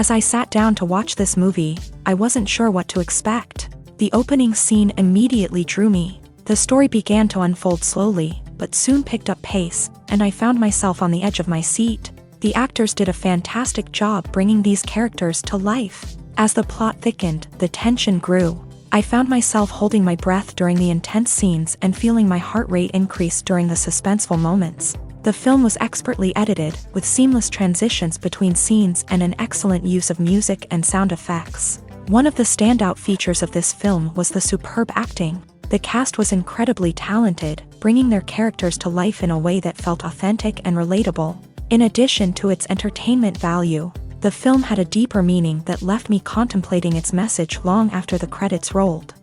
As I sat down to watch this movie, I wasn't sure what to expect. The opening scene immediately drew me. The story began to unfold slowly, but soon picked up pace, and I found myself on the edge of my seat. The actors did a fantastic job bringing these characters to life. As the plot thickened, the tension grew. I found myself holding my breath during the intense scenes and feeling my heart rate increase during the suspenseful moments. The film was expertly edited, with seamless transitions between scenes and an excellent use of music and sound effects. One of the standout features of this film was the superb acting. The cast was incredibly talented, bringing their characters to life in a way that felt authentic and relatable. In addition to its entertainment value, the film had a deeper meaning that left me contemplating its message long after the credits rolled.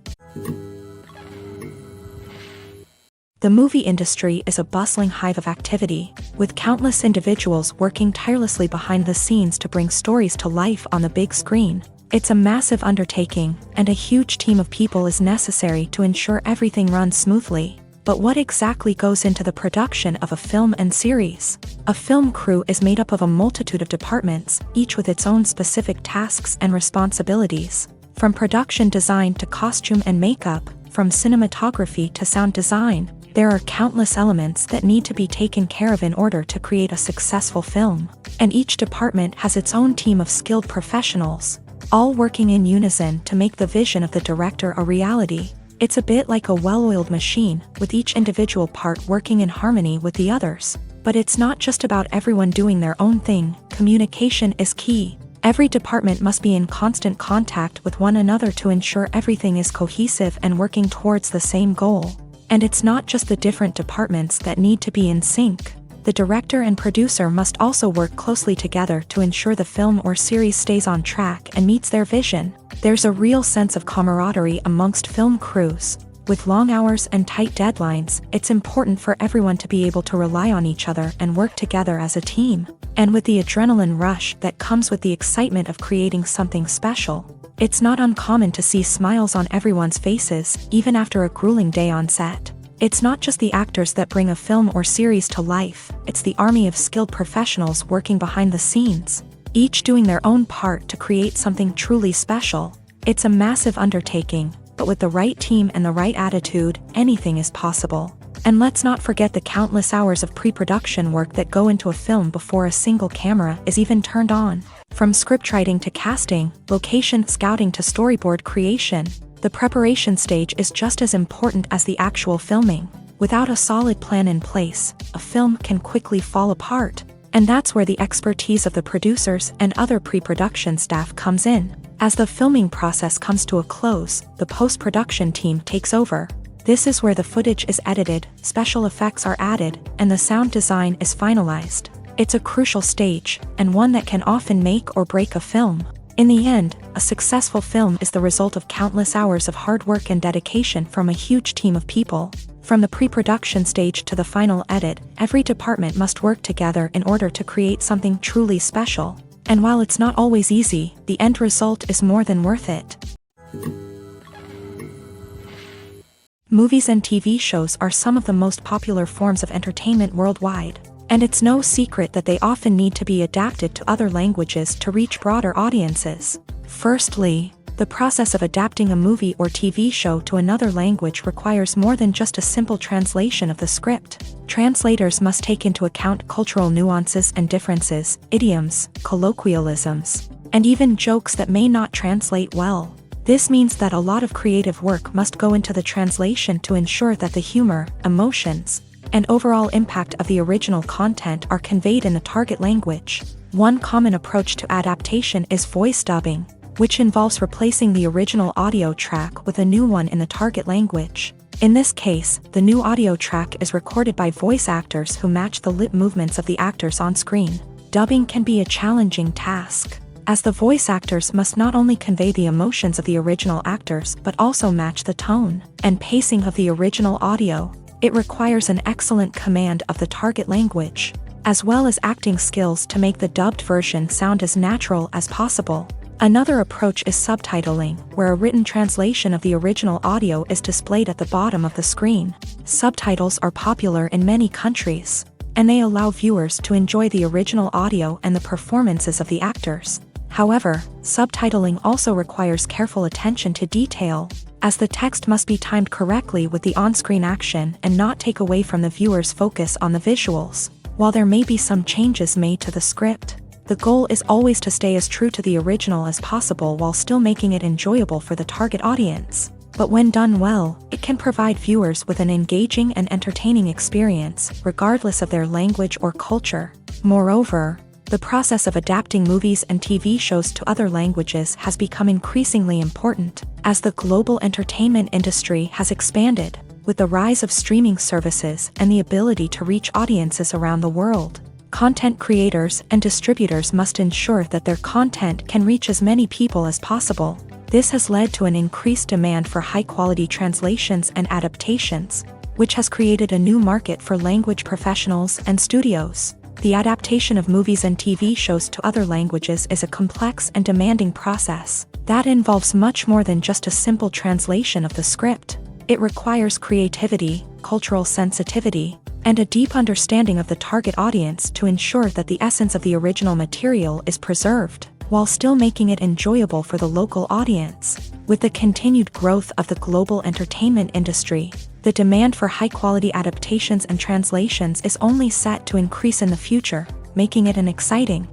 The movie industry is a bustling hive of activity, with countless individuals working tirelessly behind the scenes to bring stories to life on the big screen. It's a massive undertaking, and a huge team of people is necessary to ensure everything runs smoothly. But what exactly goes into the production of a film and series? A film crew is made up of a multitude of departments, each with its own specific tasks and responsibilities. From production design to costume and makeup, from cinematography to sound design, there are countless elements that need to be taken care of in order to create a successful film. And each department has its own team of skilled professionals, all working in unison to make the vision of the director a reality. It's a bit like a well-oiled machine, with each individual part working in harmony with the others. But it's not just about everyone doing their own thing. Communication is key. Every department must be in constant contact with one another to ensure everything is cohesive and working towards the same goal. And it's not just the different departments that need to be in sync. The director and producer must also work closely together to ensure the film or series stays on track and meets their vision. There's a real sense of camaraderie amongst film crews. With long hours and tight deadlines, it's important for everyone to be able to rely on each other and work together as a team. And with the adrenaline rush that comes with the excitement of creating something special, it's not uncommon to see smiles on everyone's faces, even after a grueling day on set. It's not just the actors that bring a film or series to life, it's the army of skilled professionals working behind the scenes, each doing their own part to create something truly special. It's a massive undertaking, but with the right team and the right attitude, anything is possible. And let's not forget the countless hours of pre-production work that go into a film before a single camera is even turned on. From scriptwriting to casting, location scouting to storyboard creation, the preparation stage is just as important as the actual filming. Without a solid plan in place, a film can quickly fall apart. And that's where the expertise of the producers and other pre-production staff comes in. As the filming process comes to a close, the post-production team takes over. This is where the footage is edited, special effects are added, and the sound design is finalized. It's a crucial stage, and one that can often make or break a film. In the end, a successful film is the result of countless hours of hard work and dedication from a huge team of people. From the pre-production stage to the final edit, every department must work together in order to create something truly special. And while it's not always easy, the end result is more than worth it. Movies and TV shows are some of the most popular forms of entertainment worldwide. And it's no secret that they often need to be adapted to other languages to reach broader audiences. Firstly, the process of adapting a movie or TV show to another language requires more than just a simple translation of the script. Translators must take into account cultural nuances and differences, idioms, colloquialisms, and even jokes that may not translate well. This means that a lot of creative work must go into the translation to ensure that the humor, emotions, and overall impact of the original content are conveyed in the target language. One common approach to adaptation is voice dubbing, which involves replacing the original audio track with a new one in the target language. In this case, the new audio track is recorded by voice actors who match the lip movements of the actors on screen. Dubbing can be a challenging task, as the voice actors must not only convey the emotions of the original actors but also match the tone and pacing of the original audio. It requires an excellent command of the target language, as well as acting skills to make the dubbed version sound as natural as possible. Another approach is subtitling, where a written translation of the original audio is displayed at the bottom of the screen. Subtitles are popular in many countries, and they allow viewers to enjoy the original audio and the performances of the actors. However, subtitling also requires careful attention to detail, as the text must be timed correctly with the on-screen action and not take away from the viewer's focus on the visuals. While there may be some changes made to the script, the goal is always to stay as true to the original as possible while still making it enjoyable for the target audience. But when done well, it can provide viewers with an engaging and entertaining experience, regardless of their language or culture. Moreover, the process of adapting movies and TV shows to other languages has become increasingly important, as the global entertainment industry has expanded, with the rise of streaming services and the ability to reach audiences around the world. Content creators and distributors must ensure that their content can reach as many people as possible. This has led to an increased demand for high-quality translations and adaptations, which has created a new market for language professionals and studios. The adaptation of movies and TV shows to other languages is a complex and demanding process that involves much more than just a simple translation of the script. It requires creativity, cultural sensitivity, and a deep understanding of the target audience to ensure that the essence of the original material is preserved, while still making it enjoyable for the local audience. With the continued growth of the global entertainment industry, the demand for high-quality adaptations and translations is only set to increase in the future, making it an exciting.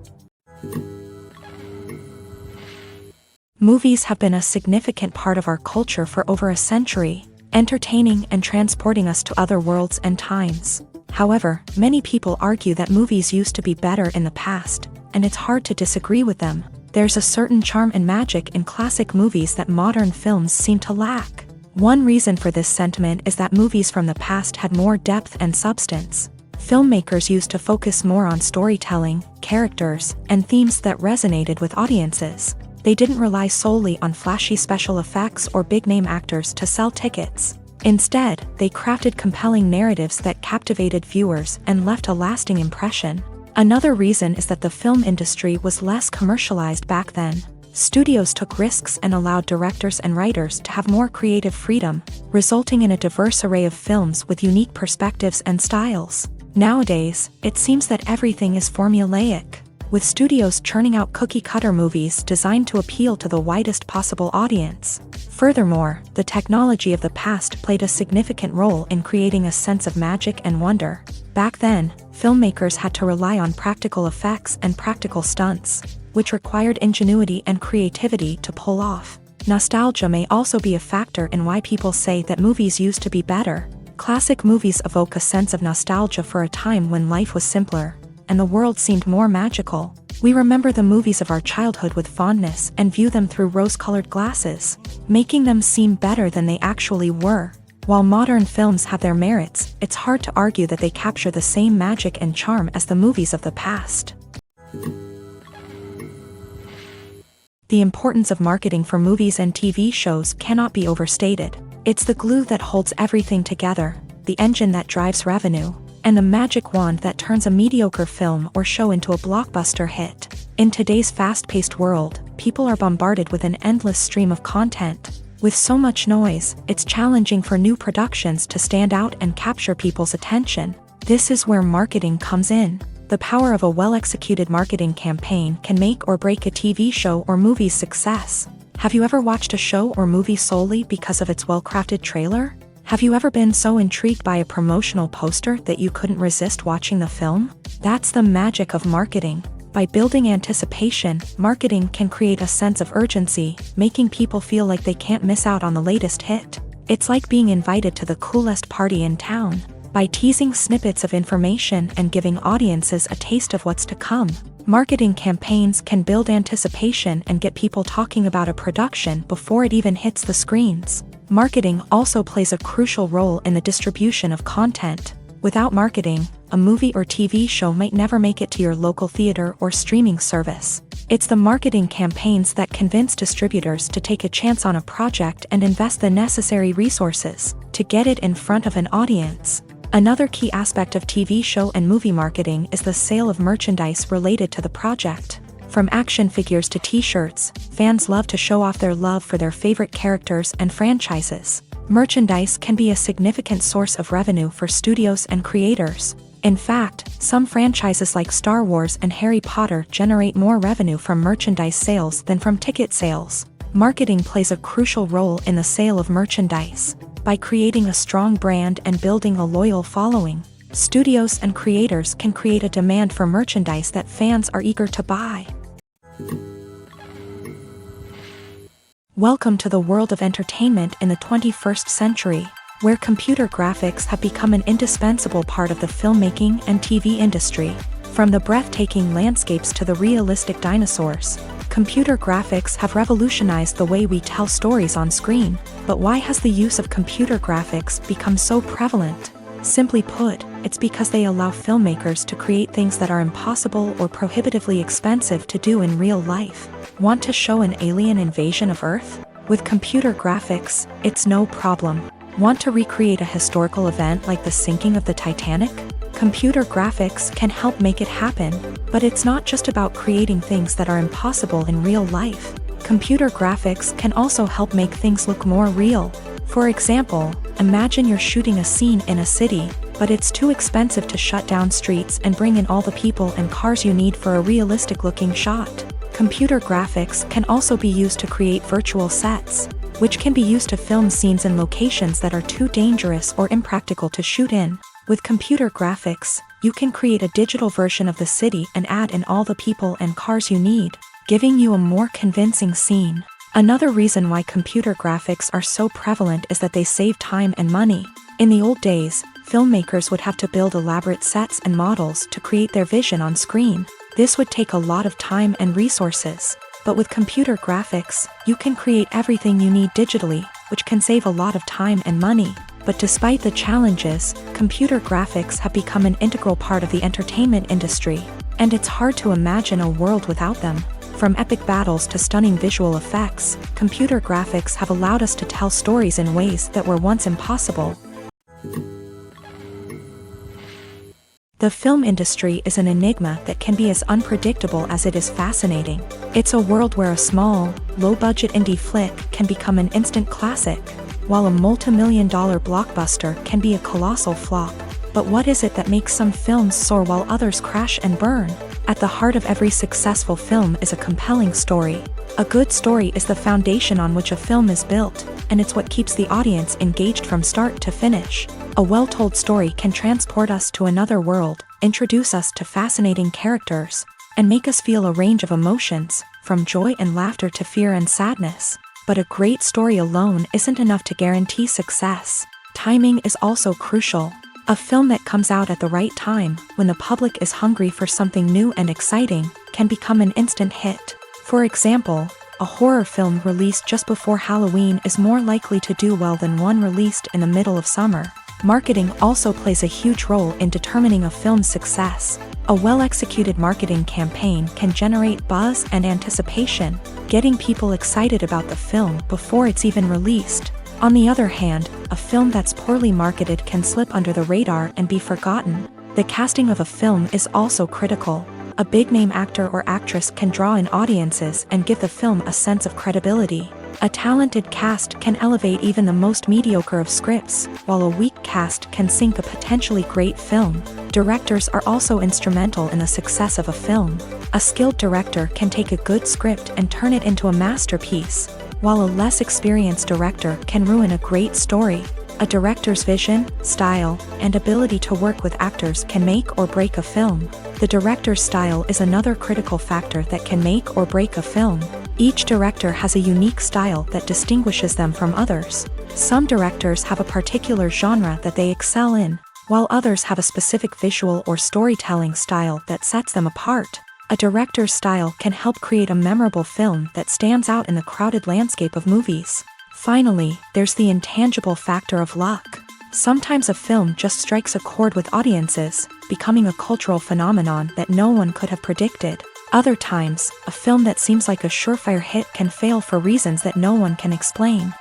Movies have been a significant part of our culture for over a century, entertaining and transporting us to other worlds and times. However, many people argue that movies used to be better in the past, and it's hard to disagree with them. There's a certain charm and magic in classic movies that modern films seem to lack. One reason for this sentiment is that movies from the past had more depth and substance. Filmmakers used to focus more on storytelling, characters, and themes that resonated with audiences. They didn't rely solely on flashy special effects or big-name actors to sell tickets. Instead, they crafted compelling narratives that captivated viewers and left a lasting impression. Another reason is that the film industry was less commercialized back then. Studios took risks and allowed directors and writers to have more creative freedom, resulting in a diverse array of films with unique perspectives and styles. Nowadays, it seems that everything is formulaic, with studios churning out cookie-cutter movies designed to appeal to the widest possible audience. Furthermore, the technology of the past played a significant role in creating a sense of magic and wonder. Back then, filmmakers had to rely on practical effects and practical stunts, which required ingenuity and creativity to pull off. Nostalgia may also be a factor in why people say that movies used to be better. Classic movies evoke a sense of nostalgia for a time when life was simpler, and the world seemed more magical. We remember the movies of our childhood with fondness and view them through rose-colored glasses, making them seem better than they actually were. While modern films have their merits, it's hard to argue that they capture the same magic and charm as the movies of the past. The importance of marketing for movies and TV shows cannot be overstated. It's the glue that holds everything together, the engine that drives revenue, and the magic wand that turns a mediocre film or show into a blockbuster hit. In today's fast-paced world, people are bombarded with an endless stream of content. With so much noise, it's challenging for new productions to stand out and capture people's attention. This is where marketing comes in. The power of a well-executed marketing campaign can make or break a TV show or movie's success. Have you ever watched a show or movie solely because of its well-crafted trailer? Have you ever been so intrigued by a promotional poster that you couldn't resist watching the film? That's the magic of marketing. By building anticipation, marketing can create a sense of urgency, making people feel like they can't miss out on the latest hit. It's like being invited to the coolest party in town. By teasing snippets of information and giving audiences a taste of what's to come, marketing campaigns can build anticipation and get people talking about a production before it even hits the screens. Marketing also plays a crucial role in the distribution of content. Without marketing, a movie or TV show might never make it to your local theater or streaming service. It's the marketing campaigns that convince distributors to take a chance on a project and invest the necessary resources to get it in front of an audience. Another key aspect of TV show and movie marketing is the sale of merchandise related to the project. From action figures to t-shirts, fans love to show off their love for their favorite characters and franchises. Merchandise can be a significant source of revenue for studios and creators. In fact, some franchises like Star Wars and Harry Potter generate more revenue from merchandise sales than from ticket sales. Marketing plays a crucial role in the sale of merchandise. By creating a strong brand and building a loyal following, studios and creators can create a demand for merchandise that fans are eager to buy. Welcome to the world of entertainment in the 21st century, where computer graphics have become an indispensable part of the filmmaking and TV industry. From the breathtaking landscapes to the realistic dinosaurs, computer graphics have revolutionized the way we tell stories on screen. But why has the use of computer graphics become so prevalent? Simply put, it's because they allow filmmakers to create things that are impossible or prohibitively expensive to do in real life. Want to show an alien invasion of Earth? With computer graphics, it's no problem. Want to recreate a historical event like the sinking of the Titanic? Computer graphics can help make it happen, but it's not just about creating things that are impossible in real life. Computer graphics can also help make things look more real. For example, imagine you're shooting a scene in a city, but it's too expensive to shut down streets and bring in all the people and cars you need for a realistic-looking shot. Computer graphics can also be used to create virtual sets, which can be used to film scenes in locations that are too dangerous or impractical to shoot in. With computer graphics, you can create a digital version of the city and add in all the people and cars you need, giving you a more convincing scene. Another reason why computer graphics are so prevalent is that they save time and money. In the old days, filmmakers would have to build elaborate sets and models to create their vision on screen. This would take a lot of time and resources. But with computer graphics, you can create everything you need digitally, which can save a lot of time and money. But despite the challenges, computer graphics have become an integral part of the entertainment industry, and it's hard to imagine a world without them. From epic battles to stunning visual effects, computer graphics have allowed us to tell stories in ways that were once impossible. The film industry is an enigma that can be as unpredictable as it is fascinating. It's a world where a small, low-budget indie flick can become an instant classic, while a multi-million-dollar blockbuster can be a colossal flop. But what is it that makes some films soar while others crash and burn? At the heart of every successful film is a compelling story. A good story is the foundation on which a film is built, and it's what keeps the audience engaged from start to finish. A well-told story can transport us to another world, introduce us to fascinating characters, and make us feel a range of emotions, from joy and laughter to fear and sadness. But a great story alone isn't enough to guarantee success. Timing is also crucial. A film that comes out at the right time, when the public is hungry for something new and exciting, can become an instant hit. For example, a horror film released just before Halloween is more likely to do well than one released in the middle of summer. Marketing also plays a huge role in determining a film's success. A well-executed marketing campaign can generate buzz and anticipation, getting people excited about the film before it's even released. On the other hand, a film that's poorly marketed can slip under the radar and be forgotten. The casting of a film is also critical. A big-name actor or actress can draw in audiences and give the film a sense of credibility. A talented cast can elevate even the most mediocre of scripts, while a weak cast can sink a potentially great film. Directors are also instrumental in the success of a film. A skilled director can take a good script and turn it into a masterpiece, while a less experienced director can ruin a great story. A director's vision, style, and ability to work with actors can make or break a film. The director's style is another critical factor that can make or break a film. Each director has a unique style that distinguishes them from others. Some directors have a particular genre that they excel in, while others have a specific visual or storytelling style that sets them apart. A director's style can help create a memorable film that stands out in the crowded landscape of movies. Finally, there's the intangible factor of luck. Sometimes a film just strikes a chord with audiences, becoming a cultural phenomenon that no one could have predicted. Other times, a film that seems like a surefire hit can fail for reasons that no one can explain.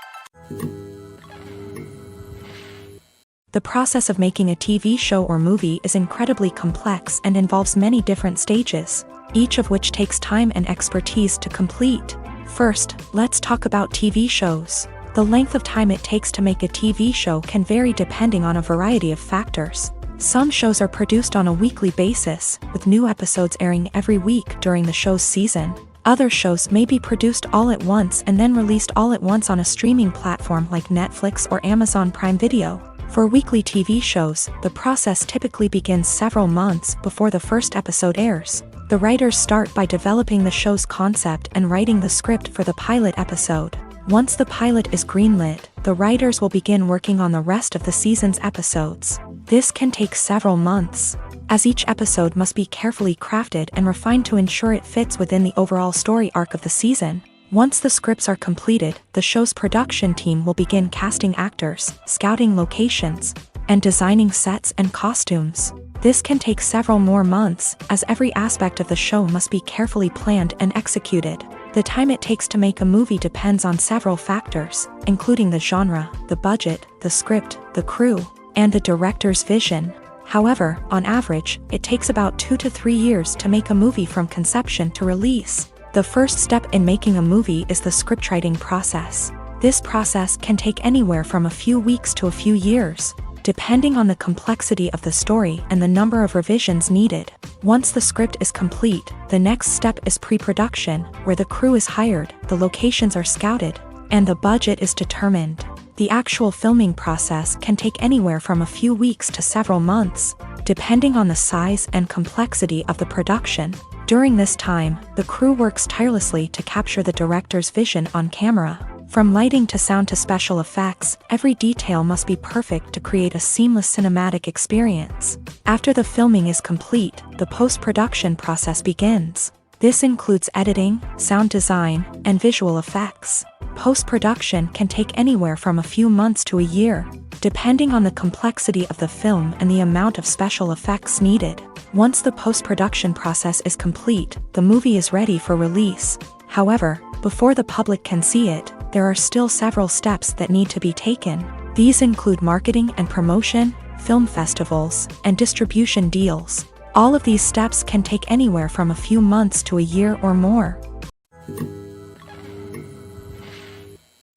The process of making a TV show or movie is incredibly complex and involves many different stages, each of which takes time and expertise to complete. First, let's talk about TV shows. The length of time it takes to make a TV show can vary depending on a variety of factors. Some shows are produced on a weekly basis, with new episodes airing every week during the show's season. Other shows may be produced all at once and then released all at once on a streaming platform like Netflix or Amazon Prime Video. For weekly TV shows, the process typically begins several months before the first episode airs. The writers start by developing the show's concept and writing the script for the pilot episode. Once the pilot is greenlit, the writers will begin working on the rest of the season's episodes. This can take several months, as each episode must be carefully crafted and refined to ensure it fits within the overall story arc of the season. Once the scripts are completed, the show's production team will begin casting actors, scouting locations, and designing sets and costumes. This can take several more months, as every aspect of the show must be carefully planned and executed. The time it takes to make a movie depends on several factors, including the genre, the budget, the script, the crew, and the director's vision. However, on average, it takes about 2 to 3 years to make a movie from conception to release. The first step in making a movie is the scriptwriting process. This process can take anywhere from a few weeks to a few years, depending on the complexity of the story and the number of revisions needed. Once the script is complete, the next step is pre-production, where the crew is hired, the locations are scouted, and the budget is determined. The actual filming process can take anywhere from a few weeks to several months, depending on the size and complexity of the production. During this time, the crew works tirelessly to capture the director's vision on camera. From lighting to sound to special effects, every detail must be perfect to create a seamless cinematic experience. After the filming is complete, the post-production process begins. This includes editing, sound design, and visual effects. Post-production can take anywhere from a few months to a year, depending on the complexity of the film and the amount of special effects needed. Once the post-production process is complete, the movie is ready for release. However, before the public can see it, there are still several steps that need to be taken. These include marketing and promotion, film festivals, and distribution deals. All of these steps can take anywhere from a few months to a year or more.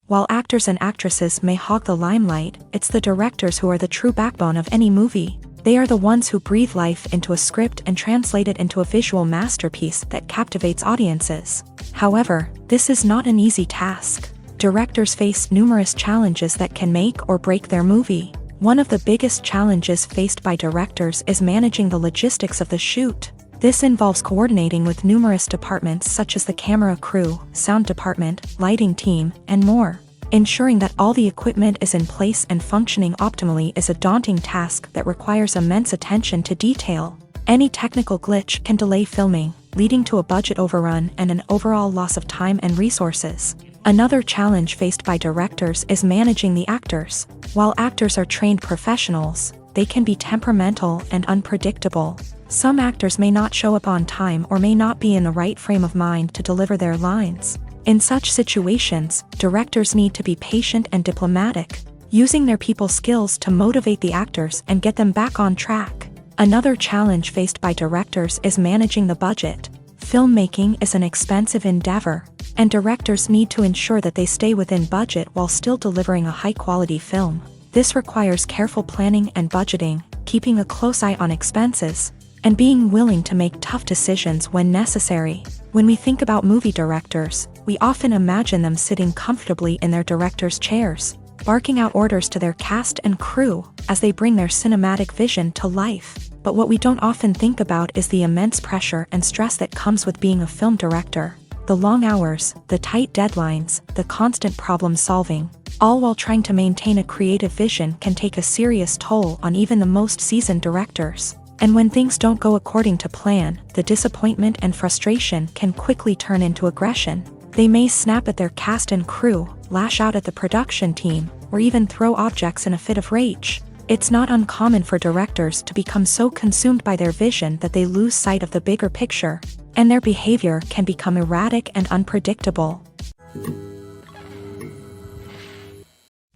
While actors and actresses may hog the limelight, it's the directors who are the true backbone of any movie. They are the ones who breathe life into a script and translate it into a visual masterpiece that captivates audiences. However, this is not an easy task. Directors face numerous challenges that can make or break their movie. One of the biggest challenges faced by directors is managing the logistics of the shoot. This involves coordinating with numerous departments such as the camera crew, sound department, lighting team, and more. Ensuring that all the equipment is in place and functioning optimally is a daunting task that requires immense attention to detail. Any technical glitch can delay filming, leading to a budget overrun and an overall loss of time and resources. Another challenge faced by directors is managing the actors. While actors are trained professionals, they can be temperamental and unpredictable. Some actors may not show up on time or may not be in the right frame of mind to deliver their lines. In such situations, directors need to be patient and diplomatic, using their people skills to motivate the actors and get them back on track. Another challenge faced by directors is managing the budget. Filmmaking is an expensive endeavor, and directors need to ensure that they stay within budget while still delivering a high-quality film. This requires careful planning and budgeting, keeping a close eye on expenses, and being willing to make tough decisions when necessary. When we think about movie directors, we often imagine them sitting comfortably in their director's chairs, barking out orders to their cast and crew as they bring their cinematic vision to life. But what we don't often think about is the immense pressure and stress that comes with being a film director. The long hours, the tight deadlines, the constant problem solving, all while trying to maintain a creative vision can take a serious toll on even the most seasoned directors. And when things don't go according to plan, the disappointment and frustration can quickly turn into aggression. They may snap at their cast and crew, lash out at the production team, or even throw objects in a fit of rage. It's not uncommon for directors to become so consumed by their vision that they lose sight of the bigger picture, and their behavior can become erratic and unpredictable.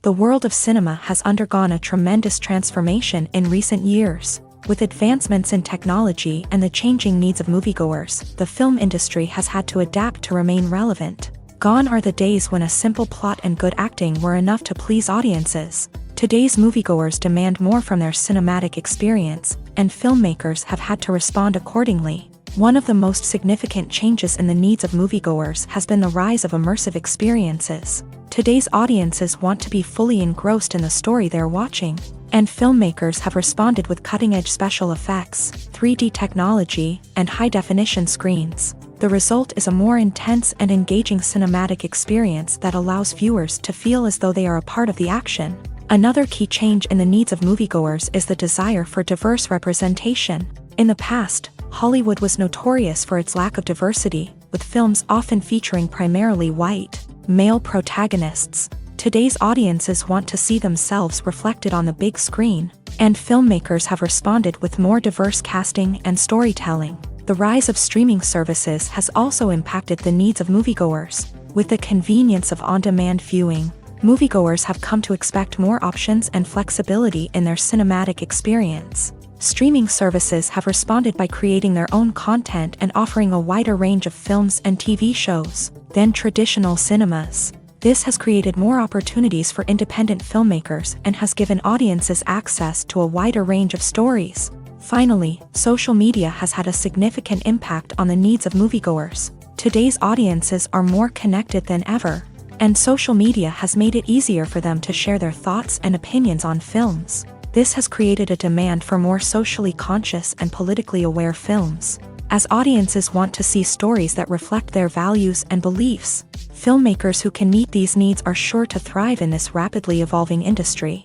The world of cinema has undergone a tremendous transformation in recent years. With advancements in technology and the changing needs of moviegoers, the film industry has had to adapt to remain relevant. Gone are the days when a simple plot and good acting were enough to please audiences. Today's moviegoers demand more from their cinematic experience, and filmmakers have had to respond accordingly. One of the most significant changes in the needs of moviegoers has been the rise of immersive experiences. Today's audiences want to be fully engrossed in the story they're watching, and filmmakers have responded with cutting-edge special effects, 3D technology, and high-definition screens. The result is a more intense and engaging cinematic experience that allows viewers to feel as though they are a part of the action. Another key change in the needs of moviegoers is the desire for diverse representation. In the past, Hollywood was notorious for its lack of diversity, with films often featuring primarily white, male protagonists. Today's audiences want to see themselves reflected on the big screen, and filmmakers have responded with more diverse casting and storytelling. The rise of streaming services has also impacted the needs of moviegoers. With the convenience of on-demand viewing, moviegoers have come to expect more options and flexibility in their cinematic experience. Streaming services have responded by creating their own content and offering a wider range of films and TV shows than traditional cinemas. This has created more opportunities for independent filmmakers and has given audiences access to a wider range of stories. Finally, social media has had a significant impact on the needs of moviegoers. Today's audiences are more connected than ever, and social media has made it easier for them to share their thoughts and opinions on films. This has created a demand for more socially conscious and politically aware films. As audiences want to see stories that reflect their values and beliefs, filmmakers who can meet these needs are sure to thrive in this rapidly evolving industry.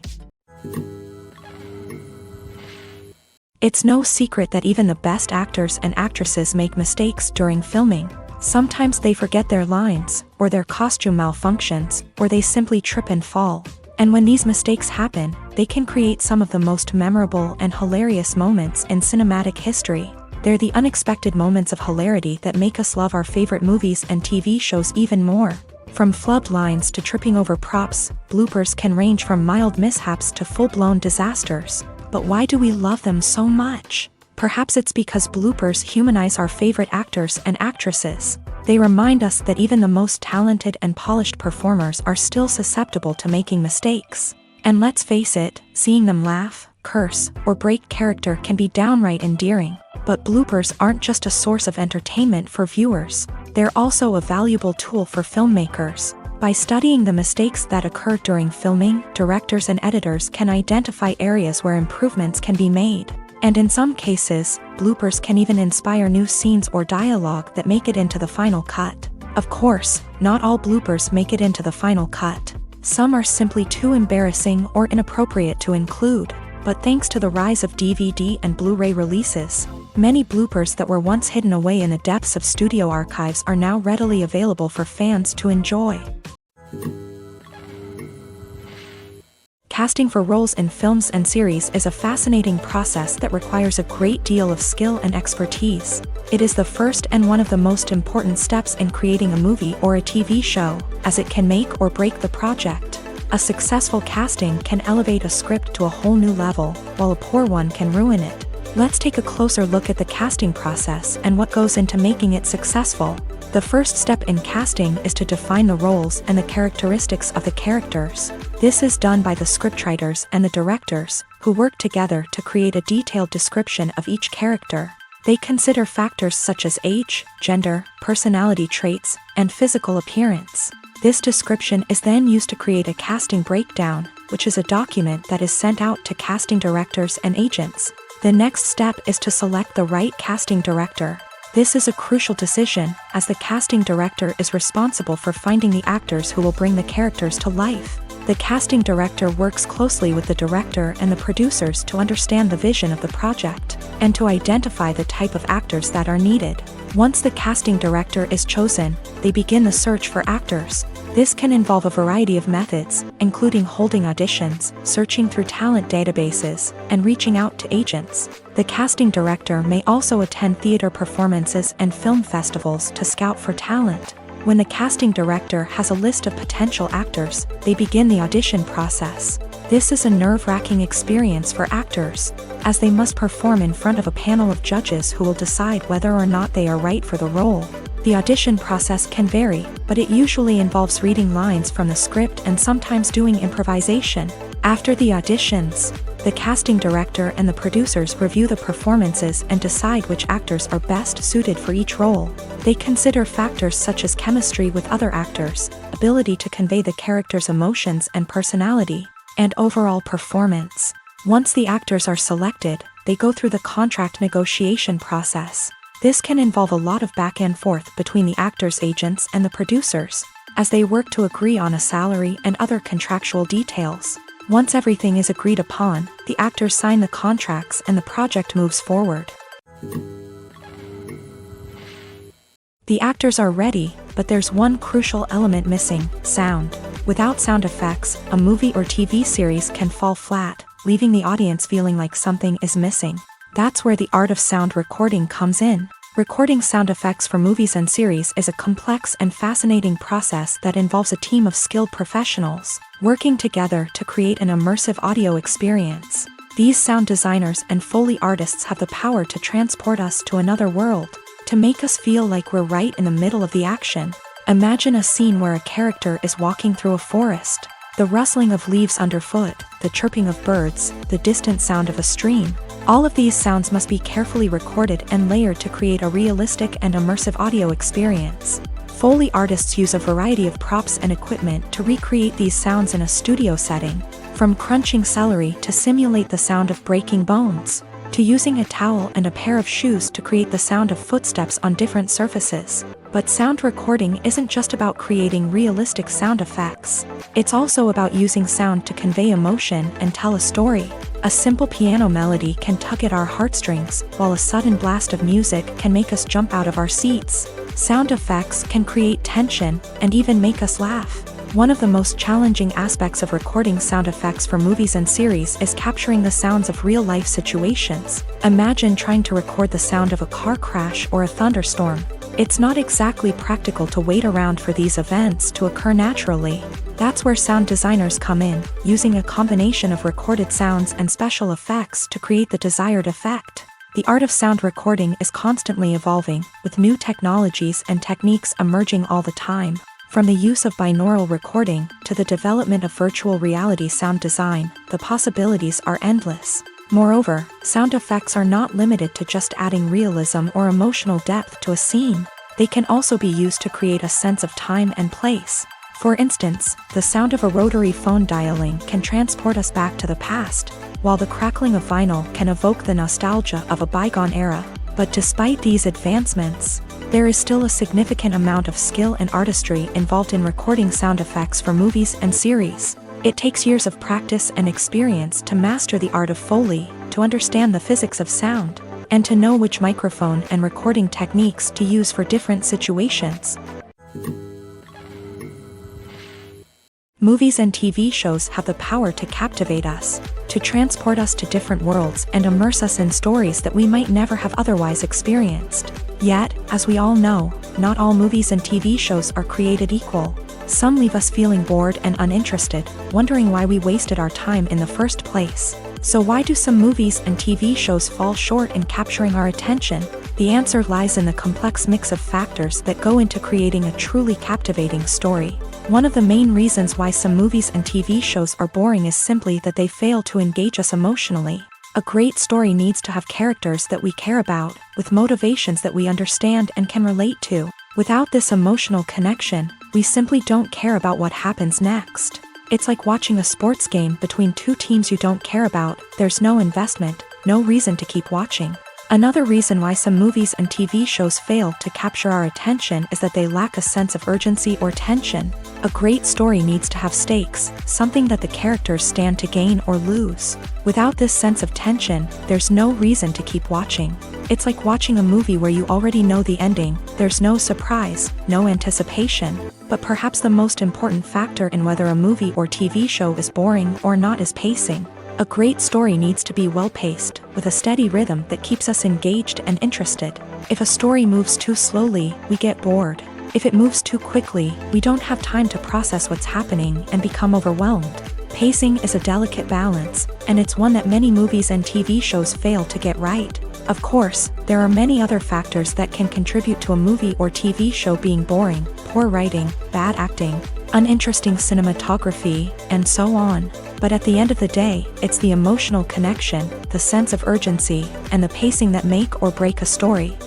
It's no secret that even the best actors and actresses make mistakes during filming. Sometimes they forget their lines, or their costume malfunctions, or they simply trip and fall. And when these mistakes happen, they can create some of the most memorable and hilarious moments in cinematic history. They're the unexpected moments of hilarity that make us love our favorite movies and TV shows even more. From flubbed lines to tripping over props, bloopers can range from mild mishaps to full-blown disasters. But why do we love them so much? Perhaps it's because bloopers humanize our favorite actors and actresses. They remind us that even the most talented and polished performers are still susceptible to making mistakes. And let's face it, seeing them laugh, curse, or break character can be downright endearing. But bloopers aren't just a source of entertainment for viewers. They're also a valuable tool for filmmakers. By studying the mistakes that occur during filming, directors and editors can identify areas where improvements can be made. And in some cases, bloopers can even inspire new scenes or dialogue that make it into the final cut. Of course, not all bloopers make it into the final cut. Some are simply too embarrassing or inappropriate to include. But thanks to the rise of DVD and Blu-ray releases, many bloopers that were once hidden away in the depths of studio archives are now readily available for fans to enjoy. Casting for roles in films and series is a fascinating process that requires a great deal of skill and expertise. It is the first and one of the most important steps in creating a movie or a TV show, as it can make or break the project. A successful casting can elevate a script to a whole new level, while a poor one can ruin it. Let's take a closer look at the casting process and what goes into making it successful. The first step in casting is to define the roles and the characteristics of the characters. This is done by the scriptwriters and the directors, who work together to create a detailed description of each character. They consider factors such as age, gender, personality traits, and physical appearance. This description is then used to create a casting breakdown, which is a document that is sent out to casting directors and agents. The next step is to select the right casting director. This is a crucial decision, as the casting director is responsible for finding the actors who will bring the characters to life. The casting director works closely with the director and the producers to understand the vision of the project, and to identify the type of actors that are needed. Once the casting director is chosen, they begin the search for actors. This can involve a variety of methods, including holding auditions, searching through talent databases, and reaching out to agents. The casting director may also attend theater performances and film festivals to scout for talent. When the casting director has a list of potential actors, they begin the audition process. This is a nerve-wracking experience for actors, as they must perform in front of a panel of judges who will decide whether or not they are right for the role. The audition process can vary, but it usually involves reading lines from the script and sometimes doing improvisation. After the auditions, the casting director and the producers review the performances and decide which actors are best suited for each role. They consider factors such as chemistry with other actors, ability to convey the character's emotions and personality, and overall performance. Once the actors are selected, they go through the contract negotiation process. This can involve a lot of back and forth between the actors' agents and the producers, as they work to agree on a salary and other contractual details. Once everything is agreed upon, the actors sign the contracts and the project moves forward. The actors are ready, but there's one crucial element missing: sound. Without sound effects, a movie or TV series can fall flat, leaving the audience feeling like something is missing. That's where the art of sound recording comes in. Recording sound effects for movies and series is a complex and fascinating process that involves a team of skilled professionals working together to create an immersive audio experience. These sound designers and Foley artists have the power to transport us to another world, to make us feel like we're right in the middle of the action. Imagine a scene where a character is walking through a forest. The rustling of leaves underfoot, the chirping of birds, the distant sound of a stream. All of these sounds must be carefully recorded and layered to create a realistic and immersive audio experience. Foley artists use a variety of props and equipment to recreate these sounds in a studio setting, from crunching celery to simulate the sound of breaking bones, to using a towel and a pair of shoes to create the sound of footsteps on different surfaces. But sound recording isn't just about creating realistic sound effects. It's also about using sound to convey emotion and tell a story. A simple piano melody can tug at our heartstrings, while a sudden blast of music can make us jump out of our seats. Sound effects can create tension and even make us laugh. One of the most challenging aspects of recording sound effects for movies and series is capturing the sounds of real-life situations. Imagine trying to record the sound of a car crash or a thunderstorm. It's not exactly practical to wait around for these events to occur naturally. That's where sound designers come in, using a combination of recorded sounds and special effects to create the desired effect. The art of sound recording is constantly evolving, with new technologies and techniques emerging all the time. From the use of binaural recording to the development of virtual reality sound design, the possibilities are endless. Moreover, sound effects are not limited to just adding realism or emotional depth to a scene. They can also be used to create a sense of time and place. For instance, the sound of a rotary phone dialing can transport us back to the past, while the crackling of vinyl can evoke the nostalgia of a bygone era. But despite these advancements, there is still a significant amount of skill and artistry involved in recording sound effects for movies and series. It takes years of practice and experience to master the art of Foley, to understand the physics of sound, and to know which microphone and recording techniques to use for different situations. Movies and TV shows have the power to captivate us, to transport us to different worlds and immerse us in stories that we might never have otherwise experienced. Yet, as we all know, not all movies and TV shows are created equal. Some leave us feeling bored and uninterested, wondering why we wasted our time in the first place. So why do some movies and TV shows fall short in capturing our attention? The answer lies in the complex mix of factors that go into creating a truly captivating story. One of the main reasons why some movies and TV shows are boring is simply that they fail to engage us emotionally. A great story needs to have characters that we care about, with motivations that we understand and can relate to. Without this emotional connection, we simply don't care about what happens next. It's like watching a sports game between two teams you don't care about. There's no investment, no reason to keep watching. Another reason why some movies and TV shows fail to capture our attention is that they lack a sense of urgency or tension. A great story needs to have stakes, something that the characters stand to gain or lose. Without this sense of tension, there's no reason to keep watching. It's like watching a movie where you already know the ending. There's no surprise, no anticipation. But perhaps the most important factor in whether a movie or TV show is boring or not is pacing. A great story needs to be well-paced, with a steady rhythm that keeps us engaged and interested. If a story moves too slowly, we get bored. If it moves too quickly, we don't have time to process what's happening and become overwhelmed. Pacing is a delicate balance, and it's one that many movies and TV shows fail to get right. Of course, there are many other factors that can contribute to a movie or TV show being boring: poor writing, bad acting, uninteresting cinematography, and so on. But at the end of the day, it's the emotional connection, the sense of urgency, and the pacing that make or break a story.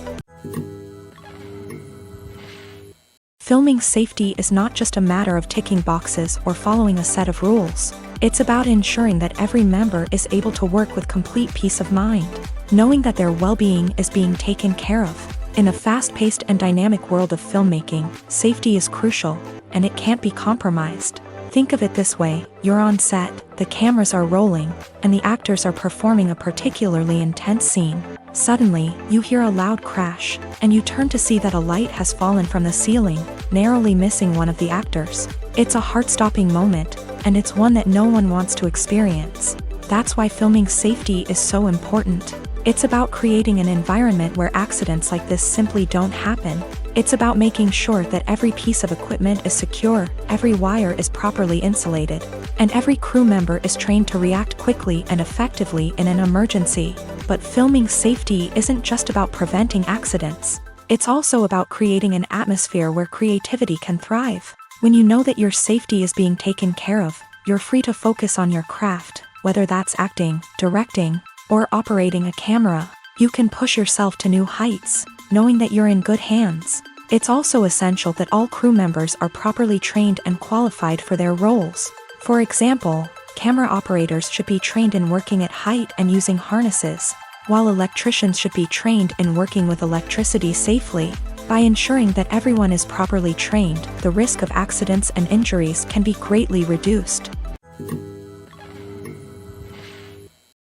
Filming safety is not just a matter of ticking boxes or following a set of rules. It's about ensuring that every member is able to work with complete peace of mind, knowing that their well-being is being taken care of. In a fast-paced and dynamic world of filmmaking, safety is crucial, and it can't be compromised. Think of it this way: you're on set, the cameras are rolling, and the actors are performing a particularly intense scene. Suddenly, you hear a loud crash, and you turn to see that a light has fallen from the ceiling, narrowly missing one of the actors. It's a heart-stopping moment, and it's one that no one wants to experience. That's why filming safety is so important. It's about creating an environment where accidents like this simply don't happen. It's about making sure that every piece of equipment is secure, every wire is properly insulated, and every crew member is trained to react quickly and effectively in an emergency. But filming safety isn't just about preventing accidents. It's also about creating an atmosphere where creativity can thrive. When you know that your safety is being taken care of, you're free to focus on your craft, whether that's acting, directing, or operating a camera. You can push yourself to new heights, knowing that you're in good hands. It's also essential that all crew members are properly trained and qualified for their roles. For example, camera operators should be trained in working at height and using harnesses, while electricians should be trained in working with electricity safely. By ensuring that everyone is properly trained, the risk of accidents and injuries can be greatly reduced.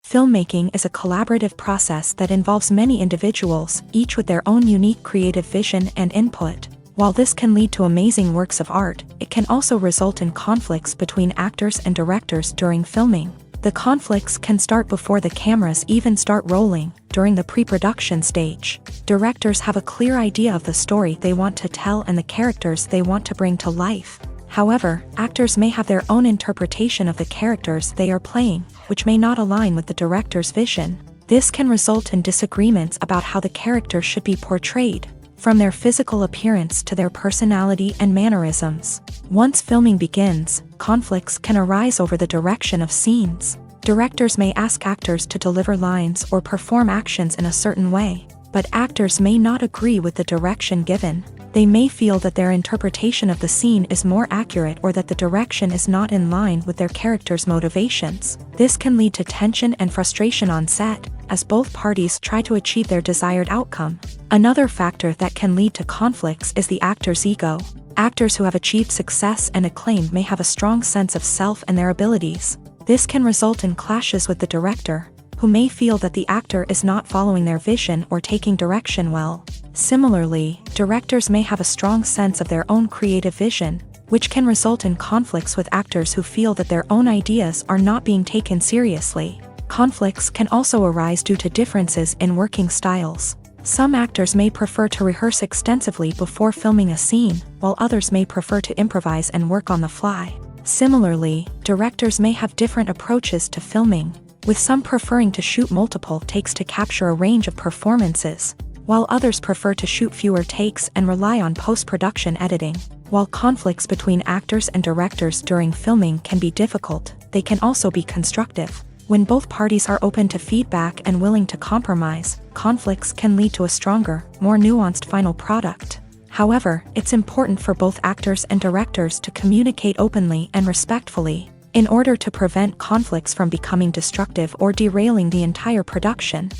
Filmmaking is a collaborative process that involves many individuals, each with their own unique creative vision and input. While this can lead to amazing works of art, it can also result in conflicts between actors and directors during filming. The conflicts can start before the cameras even start rolling, during the pre-production stage. Directors have a clear idea of the story they want to tell and the characters they want to bring to life. However, actors may have their own interpretation of the characters they are playing, which may not align with the director's vision. This can result in disagreements about how the characters should be portrayed, from their physical appearance to their personality and mannerisms. Once filming begins, conflicts can arise over the direction of scenes. Directors may ask actors to deliver lines or perform actions in a certain way, but actors may not agree with the direction given. They may feel that their interpretation of the scene is more accurate or that the direction is not in line with their character's motivations. This can lead to tension and frustration on set, as both parties try to achieve their desired outcome. Another factor that can lead to conflicts is the actor's ego. Actors who have achieved success and acclaim may have a strong sense of self and their abilities. This can result in clashes with the director, who may feel that the actor is not following their vision or taking direction well. Similarly, directors may have a strong sense of their own creative vision, which can result in conflicts with actors who feel that their own ideas are not being taken seriously. Conflicts can also arise due to differences in working styles. Some actors may prefer to rehearse extensively before filming a scene, while others may prefer to improvise and work on the fly. Similarly, directors may have different approaches to filming, with some preferring to shoot multiple takes to capture a range of performances, while others prefer to shoot fewer takes and rely on post-production editing. While conflicts between actors and directors during filming can be difficult, they can also be constructive. When both parties are open to feedback and willing to compromise, conflicts can lead to a stronger, more nuanced final product. However, it's important for both actors and directors to communicate openly and respectfully, in order to prevent conflicts from becoming destructive or derailing the entire production.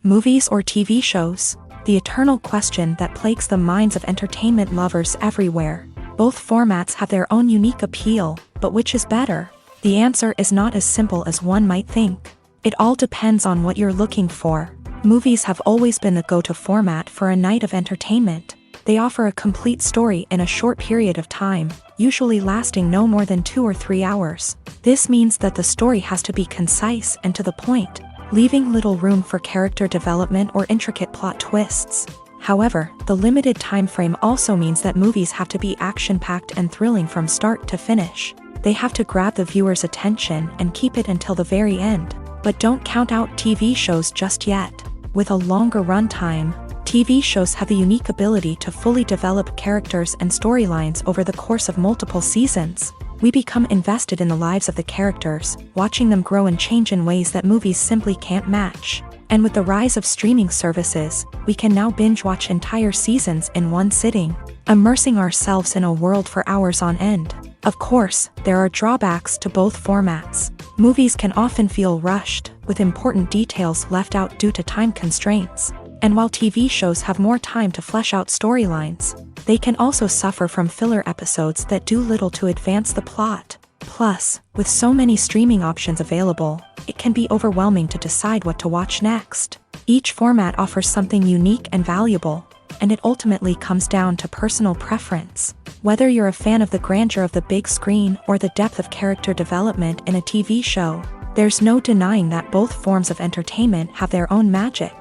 Movies or TV shows? The eternal question that plagues the minds of entertainment lovers everywhere. Both formats have their own unique appeal, but which is better? The answer is not as simple as one might think. It all depends on what you're looking for. Movies have always been the go-to format for a night of entertainment. They offer a complete story in a short period of time, usually lasting no more than 2 or 3 hours. This means that the story has to be concise and to the point, leaving little room for character development or intricate plot twists. However, the limited time frame also means that movies have to be action-packed and thrilling from start to finish. They have to grab the viewer's attention and keep it until the very end. But don't count out TV shows just yet. With a longer runtime, TV shows have the unique ability to fully develop characters and storylines over the course of multiple seasons. We become invested in the lives of the characters, watching them grow and change in ways that movies simply can't match. And with the rise of streaming services, we can now binge-watch entire seasons in one sitting, immersing ourselves in a world for hours on end. Of course, there are drawbacks to both formats. Movies can often feel rushed, with important details left out due to time constraints. And while TV shows have more time to flesh out storylines, they can also suffer from filler episodes that do little to advance the plot. Plus, with so many streaming options available, it can be overwhelming to decide what to watch next. Each format offers something unique and valuable, and it ultimately comes down to personal preference. Whether you're a fan of the grandeur of the big screen or the depth of character development in a TV show, there's no denying that both forms of entertainment have their own magic.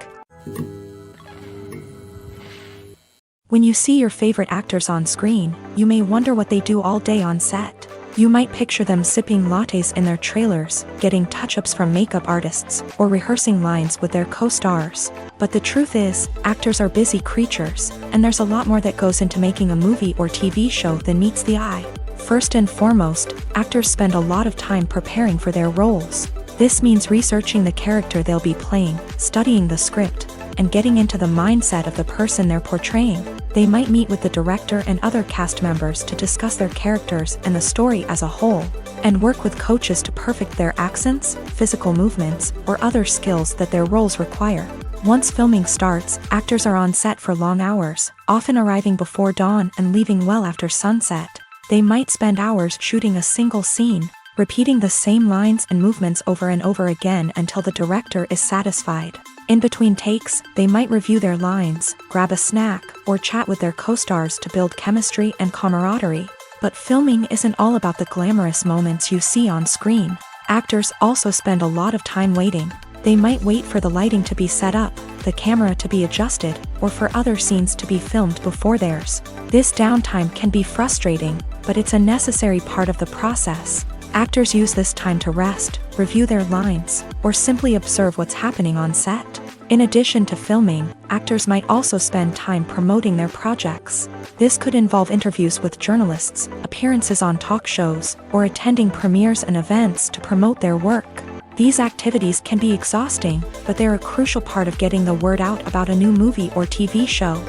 When you see your favorite actors on screen, you may wonder what they do all day on set. You might picture them sipping lattes in their trailers, getting touch-ups from makeup artists, or rehearsing lines with their co-stars. But the truth is, actors are busy creatures, and there's a lot more that goes into making a movie or TV show than meets the eye. First and foremost, actors spend a lot of time preparing for their roles. This means researching the character they'll be playing, studying the script, and getting into the mindset of the person they're portraying. They might meet with the director and other cast members to discuss their characters and the story as a whole, and work with coaches to perfect their accents, physical movements, or other skills that their roles require. Once filming starts, actors are on set for long hours, often arriving before dawn and leaving well after sunset. They might spend hours shooting a single scene, repeating the same lines and movements over and over again until the director is satisfied. In between takes, they might review their lines, grab a snack, or chat with their co-stars to build chemistry and camaraderie. But filming isn't all about the glamorous moments you see on screen. Actors also spend a lot of time waiting. They might wait for the lighting to be set up, the camera to be adjusted, or for other scenes to be filmed before theirs. This downtime can be frustrating, but it's a necessary part of the process. Actors use this time to rest, review their lines, or simply observe what's happening on set. In addition to filming, actors might also spend time promoting their projects. This could involve interviews with journalists, appearances on talk shows, or attending premieres and events to promote their work. These activities can be exhausting, but they're a crucial part of getting the word out about a new movie or TV show.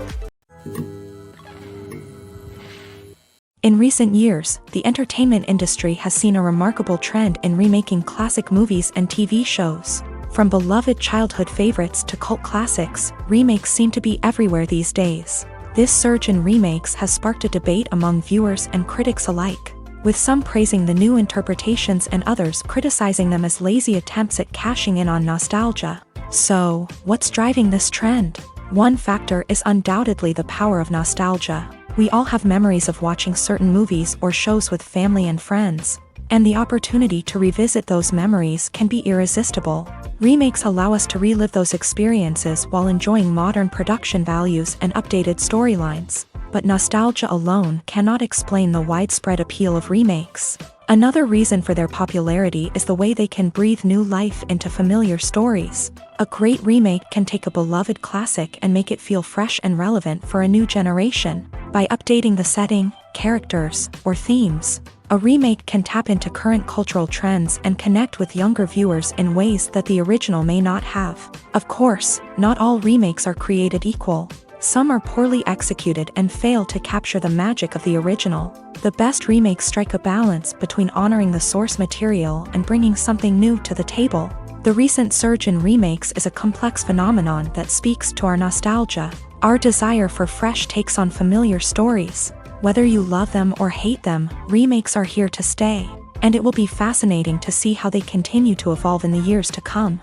In recent years, the entertainment industry has seen a remarkable trend in remaking classic movies and TV shows. From beloved childhood favorites to cult classics, remakes seem to be everywhere these days. This surge in remakes has sparked a debate among viewers and critics alike, with some praising the new interpretations and others criticizing them as lazy attempts at cashing in on nostalgia. So, what's driving this trend? One factor is undoubtedly the power of nostalgia. We all have memories of watching certain movies or shows with family and friends, and the opportunity to revisit those memories can be irresistible. Remakes allow us to relive those experiences while enjoying modern production values and updated storylines. But nostalgia alone cannot explain the widespread appeal of remakes. Another reason for their popularity is the way they can breathe new life into familiar stories. A great remake can take a beloved classic and make it feel fresh and relevant for a new generation. By updating the setting, characters, or themes, a remake can tap into current cultural trends and connect with younger viewers in ways that the original may not have. Of course, not all remakes are created equal. Some are poorly executed and fail to capture the magic of the original. The best remakes strike a balance between honoring the source material and bringing something new to the table. The recent surge in remakes is a complex phenomenon that speaks to our nostalgia, our desire for fresh takes on familiar stories. Whether you love them or hate them, remakes are here to stay, and it will be fascinating to see how they continue to evolve in the years to come.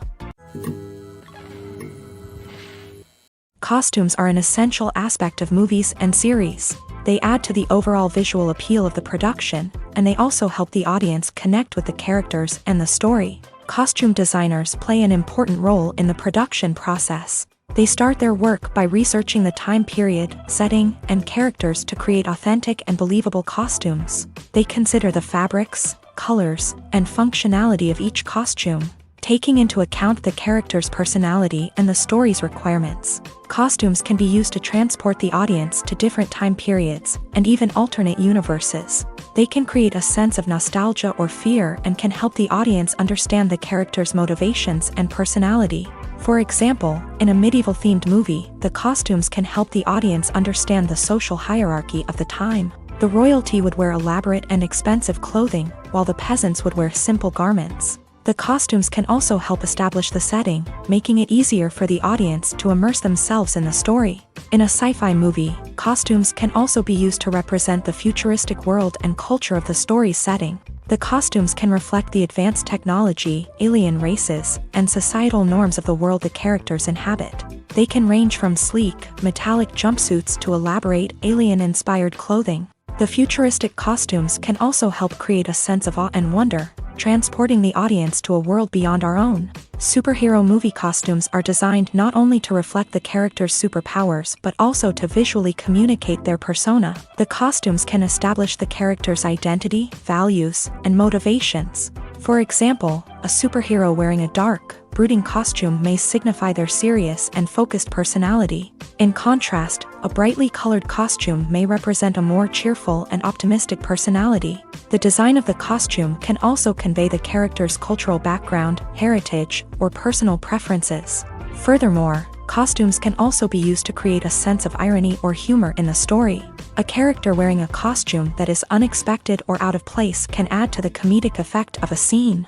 Costumes are an essential aspect of movies and series. They add to the overall visual appeal of the production, and they also help the audience connect with the characters and the story. Costume designers play an important role in the production process. They start their work by researching the time period, setting, and characters to create authentic and believable costumes. They consider the fabrics, colors, and functionality of each costume, taking into account the character's personality and the story's requirements. Costumes can be used to transport the audience to different time periods and even alternate universes. They can create a sense of nostalgia or fear and can help the audience understand the character's motivations and personality. For example, in a medieval-themed movie, the costumes can help the audience understand the social hierarchy of the time. The royalty would wear elaborate and expensive clothing, while the peasants would wear simple garments. The costumes can also help establish the setting, making it easier for the audience to immerse themselves in the story. In a sci-fi movie, costumes can also be used to represent the futuristic world and culture of the story's setting. The costumes can reflect the advanced technology, alien races, and societal norms of the world the characters inhabit. They can range from sleek, metallic jumpsuits to elaborate, alien-inspired clothing. The futuristic costumes can also help create a sense of awe and wonder, transporting the audience to a world beyond our own. Superhero movie costumes are designed not only to reflect the character's superpowers but also to visually communicate their persona. The costumes can establish the character's identity, values, and motivations. For example, a superhero wearing a dark, brooding costume may signify their serious and focused personality. In contrast, a brightly colored costume may represent a more cheerful and optimistic personality. The design of the costume can also convey the character's cultural background, heritage, or personal preferences. Furthermore, costumes can also be used to create a sense of irony or humor in the story. A character wearing a costume that is unexpected or out of place can add to the comedic effect of a scene.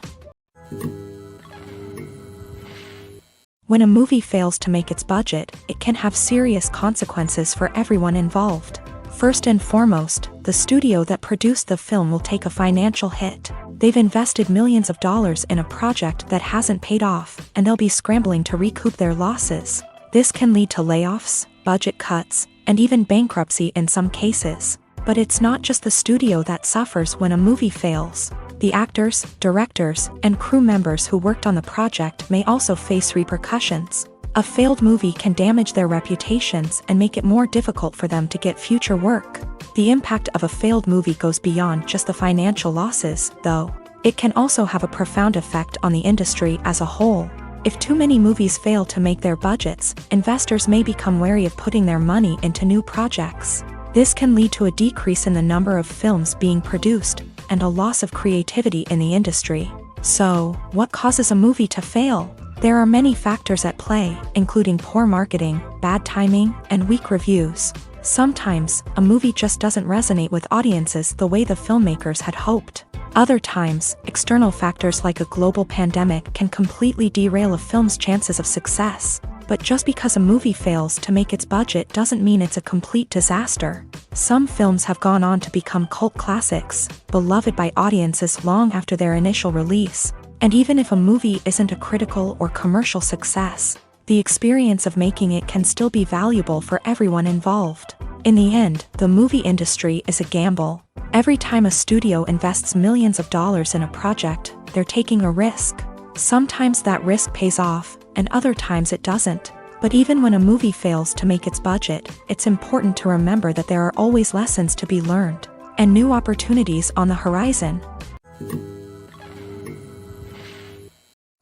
When a movie fails to make its budget, it can have serious consequences for everyone involved. First and foremost, the studio that produced the film will take a financial hit. They've invested millions of dollars in a project that hasn't paid off, and they'll be scrambling to recoup their losses. This can lead to layoffs, budget cuts, and even bankruptcy in some cases. But it's not just the studio that suffers when a movie fails. The actors, directors, and crew members who worked on the project may also face repercussions. A failed movie can damage their reputations and make it more difficult for them to get future work. The impact of a failed movie goes beyond just the financial losses, though. It can also have a profound effect on the industry as a whole. If too many movies fail to make their budgets, investors may become wary of putting their money into new projects. This can lead to a decrease in the number of films being produced, and a loss of creativity in the industry. So, what causes a movie to fail? There are many factors at play, including poor marketing, bad timing, and weak reviews. Sometimes, a movie just doesn't resonate with audiences the way the filmmakers had hoped. Other times, external factors like a global pandemic can completely derail a film's chances of success. But just because a movie fails to make its budget doesn't mean it's a complete disaster. Some films have gone on to become cult classics, beloved by audiences long after their initial release. And even if a movie isn't a critical or commercial success, the experience of making it can still be valuable for everyone involved. In the end, the movie industry is a gamble. Every time a studio invests millions of dollars in a project, they're taking a risk. Sometimes that risk pays off, and other times it doesn't. But even when a movie fails to make its budget, it's important to remember that there are always lessons to be learned, and new opportunities on the horizon.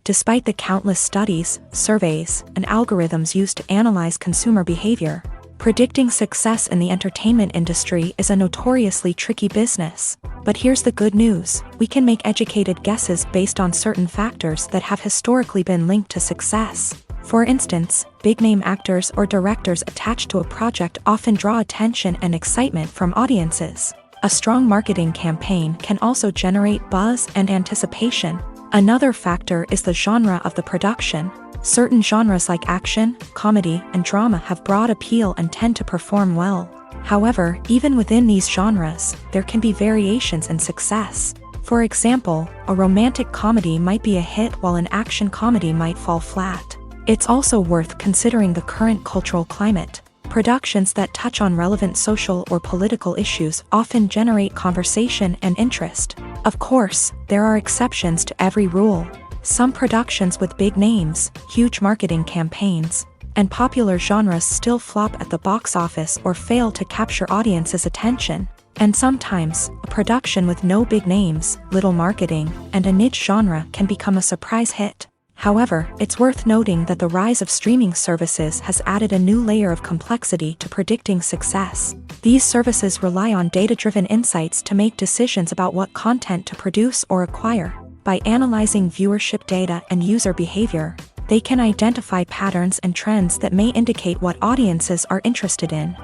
Despite the countless studies, surveys, and algorithms used to analyze consumer behavior, predicting success in the entertainment industry is a notoriously tricky business. But here's the good news: we can make educated guesses based on certain factors that have historically been linked to success. For instance, big-name actors or directors attached to a project often draw attention and excitement from audiences. A strong marketing campaign can also generate buzz and anticipation. Another factor is the genre of the production. Certain genres like action, comedy, and drama have broad appeal and tend to perform well. However, even within these genres, there can be variations in success. For example, a romantic comedy might be a hit while an action comedy might fall flat. It's also worth considering the current cultural climate. Productions that touch on relevant social or political issues often generate conversation and interest. Of course, there are exceptions to every rule. Some productions with big names, huge marketing campaigns, and popular genres still flop at the box office or fail to capture audiences' attention. And sometimes, a production with no big names, little marketing, and a niche genre can become a surprise hit. However, it's worth noting that the rise of streaming services has added a new layer of complexity to predicting success. These services rely on data-driven insights to make decisions about what content to produce or acquire. By analyzing viewership data and user behavior, they can identify patterns and trends that may indicate what audiences are interested in.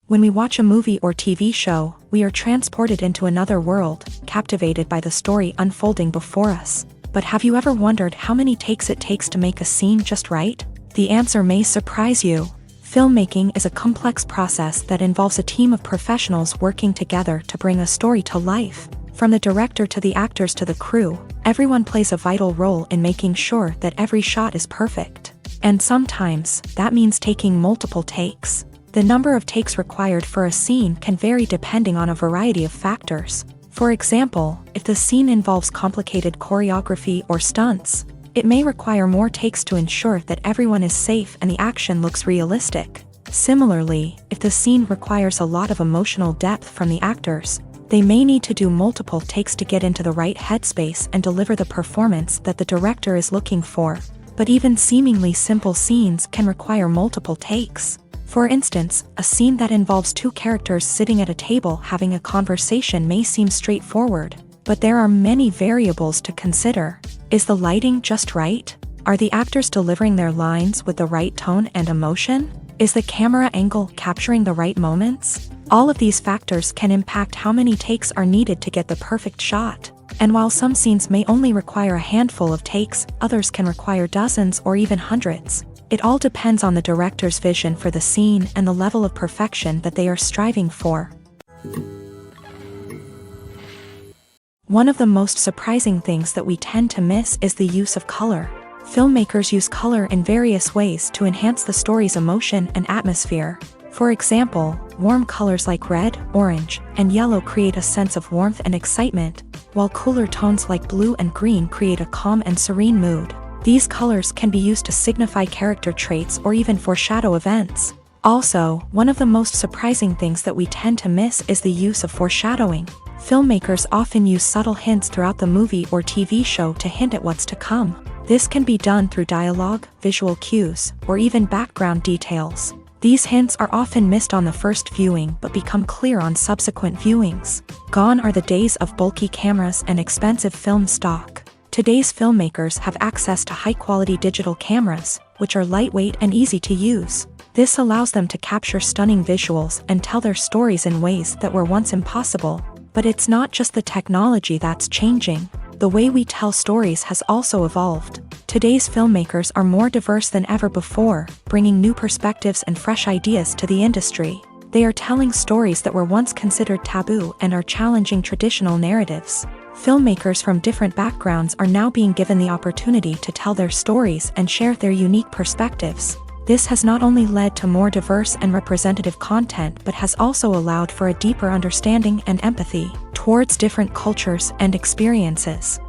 When we watch a movie or TV show, we are transported into another world, captivated by the story unfolding before us. But have you ever wondered how many takes it takes to make a scene just right? The answer may surprise you. Filmmaking is a complex process that involves a team of professionals working together to bring a story to life. From the director to the actors to the crew, everyone plays a vital role in making sure that every shot is perfect. And sometimes, that means taking multiple takes. The number of takes required for a scene can vary depending on a variety of factors. For example, if the scene involves complicated choreography or stunts, it may require more takes to ensure that everyone is safe and the action looks realistic. Similarly, if the scene requires a lot of emotional depth from the actors, they may need to do multiple takes to get into the right headspace and deliver the performance that the director is looking for. But even seemingly simple scenes can require multiple takes. For instance, a scene that involves two characters sitting at a table having a conversation may seem straightforward, but there are many variables to consider. Is the lighting just right? Are the actors delivering their lines with the right tone and emotion? Is the camera angle capturing the right moments? All of these factors can impact how many takes are needed to get the perfect shot. And while some scenes may only require a handful of takes, others can require dozens or even hundreds. It all depends on the director's vision for the scene and the level of perfection that they are striving for. One of the most surprising things that we tend to miss is the use of color. Filmmakers use color in various ways to enhance the story's emotion and atmosphere. For example, warm colors like red, orange, and yellow create a sense of warmth and excitement, while cooler tones like blue and green create a calm and serene mood. These colors can be used to signify character traits or even foreshadow events. Also, one of the most surprising things that we tend to miss is the use of foreshadowing. Filmmakers often use subtle hints throughout the movie or TV show to hint at what's to come. This can be done through dialogue, visual cues, or even background details. These hints are often missed on the first viewing but become clear on subsequent viewings. Gone are the days of bulky cameras and expensive film stock. Today's filmmakers have access to high-quality digital cameras, which are lightweight and easy to use. This allows them to capture stunning visuals and tell their stories in ways that were once impossible. But it's not just the technology that's changing. The way we tell stories has also evolved. Today's filmmakers are more diverse than ever before, bringing new perspectives and fresh ideas to the industry. They are telling stories that were once considered taboo and are challenging traditional narratives. Filmmakers from different backgrounds are now being given the opportunity to tell their stories and share their unique perspectives. This has not only led to more diverse and representative content but has also allowed for a deeper understanding and empathy towards different cultures and experiences.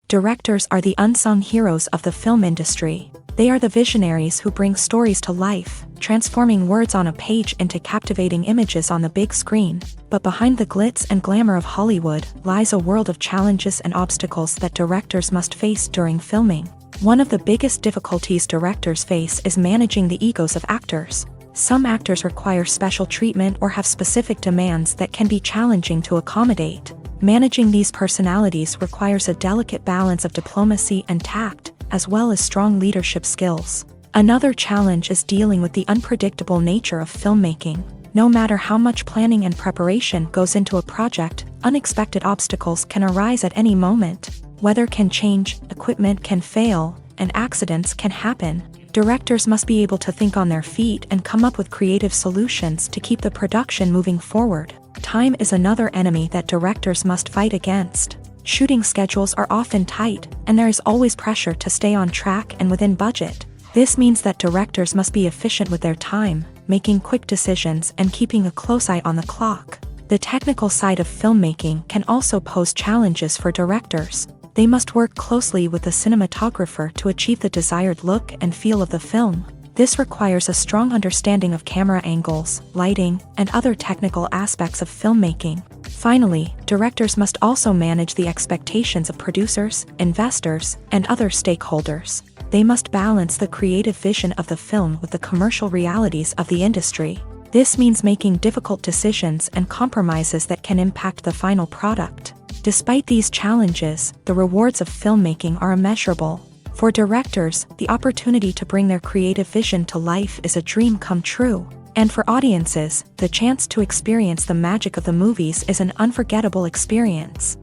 Directors are the unsung heroes of the film industry. They are the visionaries who bring stories to life, transforming words on a page into captivating images on the big screen. But behind the glitz and glamour of Hollywood lies a world of challenges and obstacles that directors must face during filming. One of the biggest difficulties directors face is managing the egos of actors. Some actors require special treatment or have specific demands that can be challenging to accommodate. Managing these personalities requires a delicate balance of diplomacy and tact, as well as strong leadership skills. Another challenge is dealing with the unpredictable nature of filmmaking. No matter how much planning and preparation goes into a project, unexpected obstacles can arise at any moment. Weather can change, equipment can fail, and accidents can happen. Directors must be able to think on their feet and come up with creative solutions to keep the production moving forward. Time is another enemy that directors must fight against. Shooting schedules are often tight, and there is always pressure to stay on track and within budget. This means that directors must be efficient with their time, making quick decisions and keeping a close eye on the clock. The technical side of filmmaking can also pose challenges for directors. They must work closely with the cinematographer to achieve the desired look and feel of the film. This requires a strong understanding of camera angles, lighting, and other technical aspects of filmmaking. Finally, directors must also manage the expectations of producers, investors, and other stakeholders. They must balance the creative vision of the film with the commercial realities of the industry. This means making difficult decisions and compromises that can impact the final product. Despite these challenges, the rewards of filmmaking are immeasurable. For directors, the opportunity to bring their creative vision to life is a dream come true. And for audiences, the chance to experience the magic of the movies is an unforgettable experience.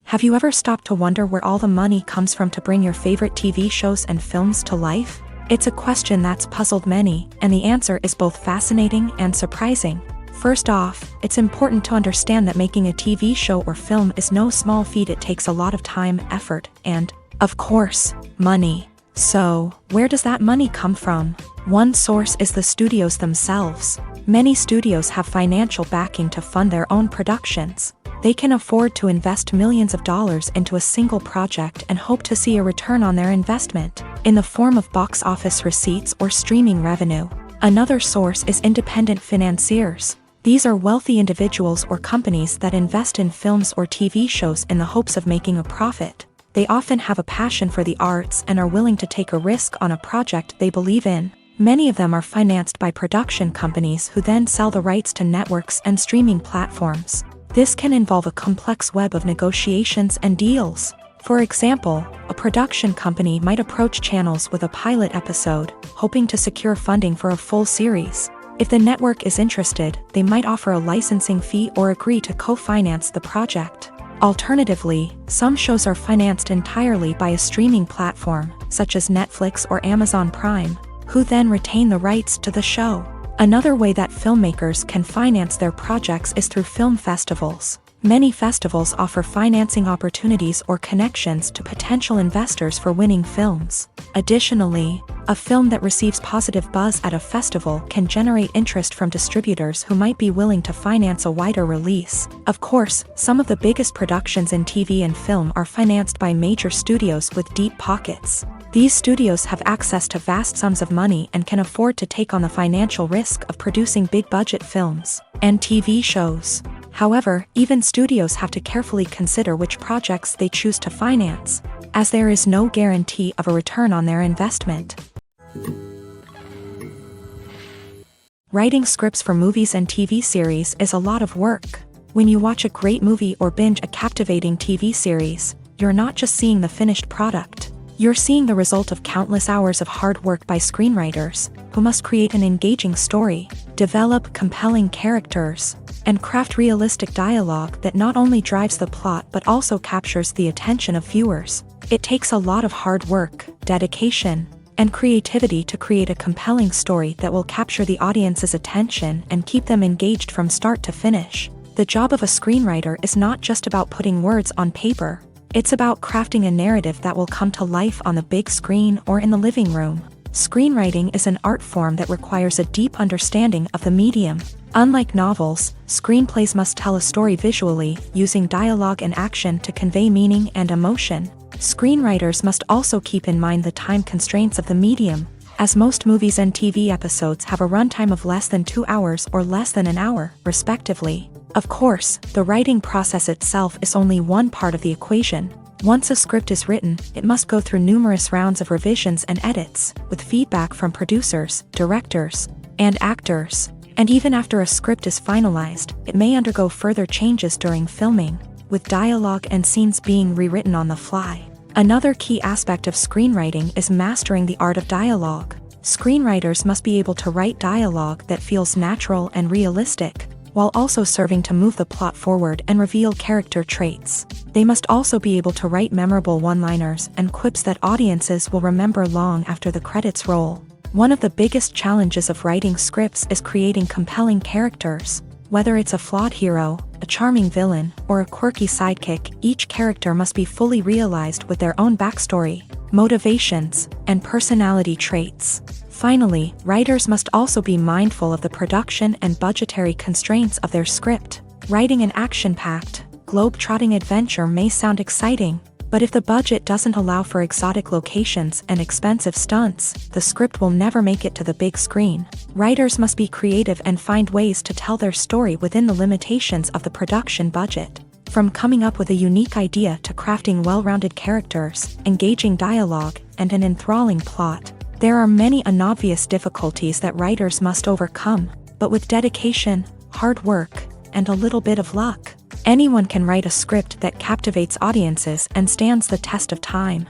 Have you ever stopped to wonder where all the money comes from to bring your favorite TV shows and films to life? It's a question that's puzzled many, and the answer is both fascinating and surprising. First off, it's important to understand that making a TV show or film is no small feat. It takes a lot of time, effort, and, of course, money. So, where does that money come from? One source is the studios themselves. Many studios have financial backing to fund their own productions. They can afford to invest millions of dollars into a single project and hope to see a return on their investment, in the form of box office receipts or streaming revenue. Another source is independent financiers. These are wealthy individuals or companies that invest in films or TV shows in the hopes of making a profit. They often have a passion for the arts and are willing to take a risk on a project they believe in. Many of them are financed by production companies who then sell the rights to networks and streaming platforms. This can involve a complex web of negotiations and deals. For example, a production company might approach channels with a pilot episode, hoping to secure funding for a full series. If the network is interested, they might offer a licensing fee or agree to co-finance the project. Alternatively, some shows are financed entirely by a streaming platform, such as Netflix or Amazon Prime, who then retain the rights to the show. Another way that filmmakers can finance their projects is through film festivals. Many festivals offer financing opportunities or connections to potential investors for winning films. Additionally, a film that receives positive buzz at a festival can generate interest from distributors who might be willing to finance a wider release. Of course, some of the biggest productions in TV and film are financed by major studios with deep pockets. These studios have access to vast sums of money and can afford to take on the financial risk of producing big-budget films and TV shows. However, even studios have to carefully consider which projects they choose to finance, as there is no guarantee of a return on their investment. Writing scripts for movies and TV series is a lot of work. When you watch a great movie or binge a captivating TV series, you're not just seeing the finished product. You're seeing the result of countless hours of hard work by screenwriters, who must create an engaging story, develop compelling characters, and craft realistic dialogue that not only drives the plot but also captures the attention of viewers. It takes a lot of hard work, dedication, and creativity to create a compelling story that will capture the audience's attention and keep them engaged from start to finish. The job of a screenwriter is not just about putting words on paper. It's about crafting a narrative that will come to life on the big screen or in the living room. Screenwriting is an art form that requires a deep understanding of the medium. Unlike novels, screenplays must tell a story visually, using dialogue and action to convey meaning and emotion. Screenwriters must also keep in mind the time constraints of the medium, as most movies and TV episodes have a runtime of less than 2 hours or less than an hour, respectively. Of course, the writing process itself is only one part of the equation. Once a script is written, it must go through numerous rounds of revisions and edits, with feedback from producers, directors, and actors. And even after a script is finalized, it may undergo further changes during filming, with dialogue and scenes being rewritten on the fly. Another key aspect of screenwriting is mastering the art of dialogue. Screenwriters must be able to write dialogue that feels natural and realistic, while also serving to move the plot forward and reveal character traits. They must also be able to write memorable one-liners and quips that audiences will remember long after the credits roll. One of the biggest challenges of writing scripts is creating compelling characters. Whether it's a flawed hero, a charming villain, or a quirky sidekick, each character must be fully realized with their own backstory, motivations, and personality traits. Finally, writers must also be mindful of the production and budgetary constraints of their script. Writing an action-packed, globe-trotting adventure may sound exciting, But if the budget doesn't allow for exotic locations and expensive stunts, the script will never make it to the big screen. Writers must be creative and find ways to tell their story within the limitations of the production budget. From coming up with a unique idea to crafting well-rounded characters, engaging dialogue, and an enthralling plot, there are many unobvious difficulties that writers must overcome, but with dedication, hard work, and a little bit of luck, anyone can write a script that captivates audiences and stands the test of time.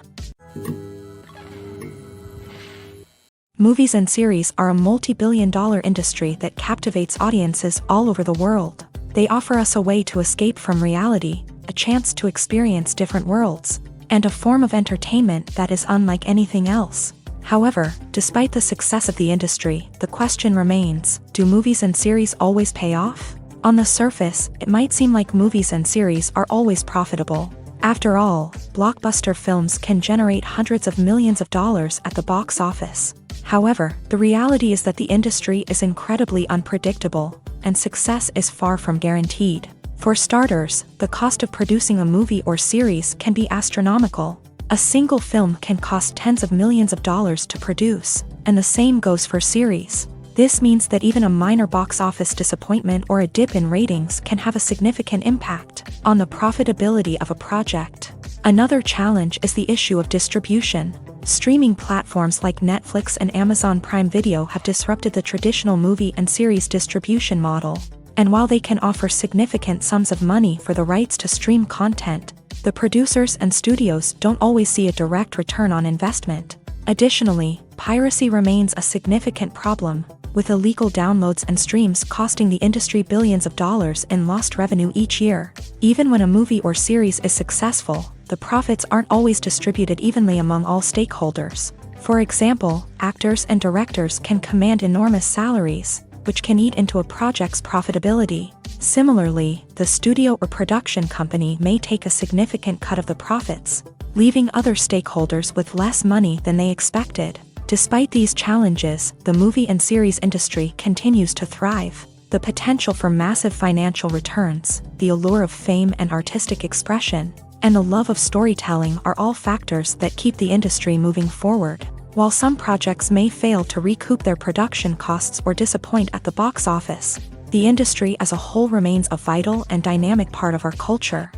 Movies and series are a multi-billion-dollar industry that captivates audiences all over the world. They offer us a way to escape from reality, a chance to experience different worlds, and a form of entertainment that is unlike anything else. However, despite the success of the industry, the question remains, do movies and series always pay off? On the surface, it might seem like movies and series are always profitable. After all, blockbuster films can generate hundreds of millions of dollars at the box office. However, the reality is that the industry is incredibly unpredictable, and success is far from guaranteed. For starters, the cost of producing a movie or series can be astronomical. A single film can cost tens of millions of dollars to produce, and the same goes for series. This means that even a minor box office disappointment or a dip in ratings can have a significant impact on the profitability of a project. Another challenge is the issue of distribution. Streaming platforms like Netflix and Amazon Prime Video have disrupted the traditional movie and series distribution model. And while they can offer significant sums of money for the rights to stream content, the producers and studios don't always see a direct return on investment. Additionally, piracy remains a significant problem, with illegal downloads and streams costing the industry billions of dollars in lost revenue each year. Even when a movie or series is successful, the profits aren't always distributed evenly among all stakeholders. For example, actors and directors can command enormous salaries, which can eat into a project's profitability. Similarly, the studio or production company may take a significant cut of the profits, leaving other stakeholders with less money than they expected. Despite these challenges, the movie and series industry continues to thrive. The potential for massive financial returns, the allure of fame and artistic expression, and the love of storytelling are all factors that keep the industry moving forward. While some projects may fail to recoup their production costs or disappoint at the box office, the industry as a whole remains a vital and dynamic part of our culture.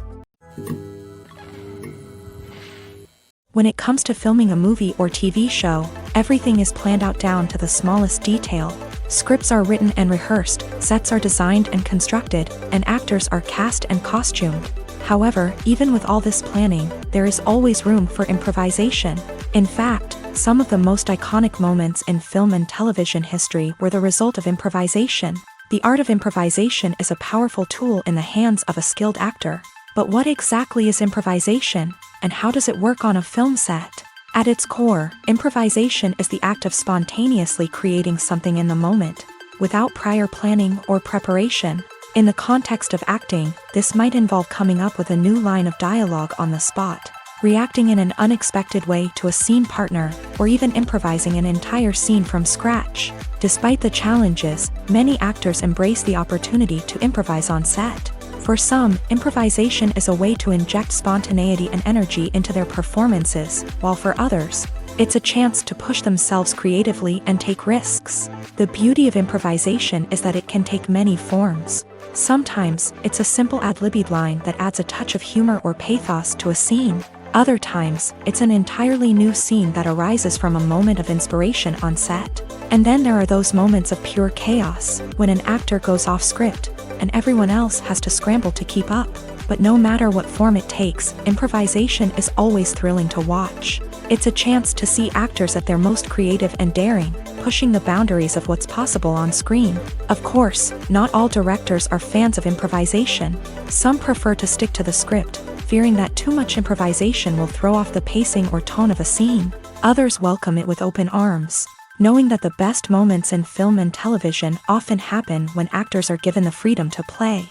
When it comes to filming a movie or TV show, everything is planned out down to the smallest detail. Scripts are written and rehearsed, sets are designed and constructed, and actors are cast and costumed. However, even with all this planning, there is always room for improvisation. In fact, some of the most iconic moments in film and television history were the result of improvisation. The art of improvisation is a powerful tool in the hands of a skilled actor. But what exactly is improvisation, and how does it work on a film set? At its core, improvisation is the act of spontaneously creating something in the moment, without prior planning or preparation. In the context of acting, this might involve coming up with a new line of dialogue on the spot, reacting in an unexpected way to a scene partner, or even improvising an entire scene from scratch. Despite the challenges, many actors embrace the opportunity to improvise on set. For some, improvisation is a way to inject spontaneity and energy into their performances, while for others, it's a chance to push themselves creatively and take risks. The beauty of improvisation is that it can take many forms. Sometimes, it's a simple ad-libbed line that adds a touch of humor or pathos to a scene. Other times, it's an entirely new scene that arises from a moment of inspiration on set. And then there are those moments of pure chaos, when an actor goes off script, and everyone else has to scramble to keep up. But no matter what form it takes, improvisation is always thrilling to watch. It's a chance to see actors at their most creative and daring, pushing the boundaries of what's possible on screen. Of course, not all directors are fans of improvisation. Some prefer to stick to the script, fearing that too much improvisation will throw off the pacing or tone of a scene. Others welcome it with open arms, knowing that the best moments in film and television often happen when actors are given the freedom to play.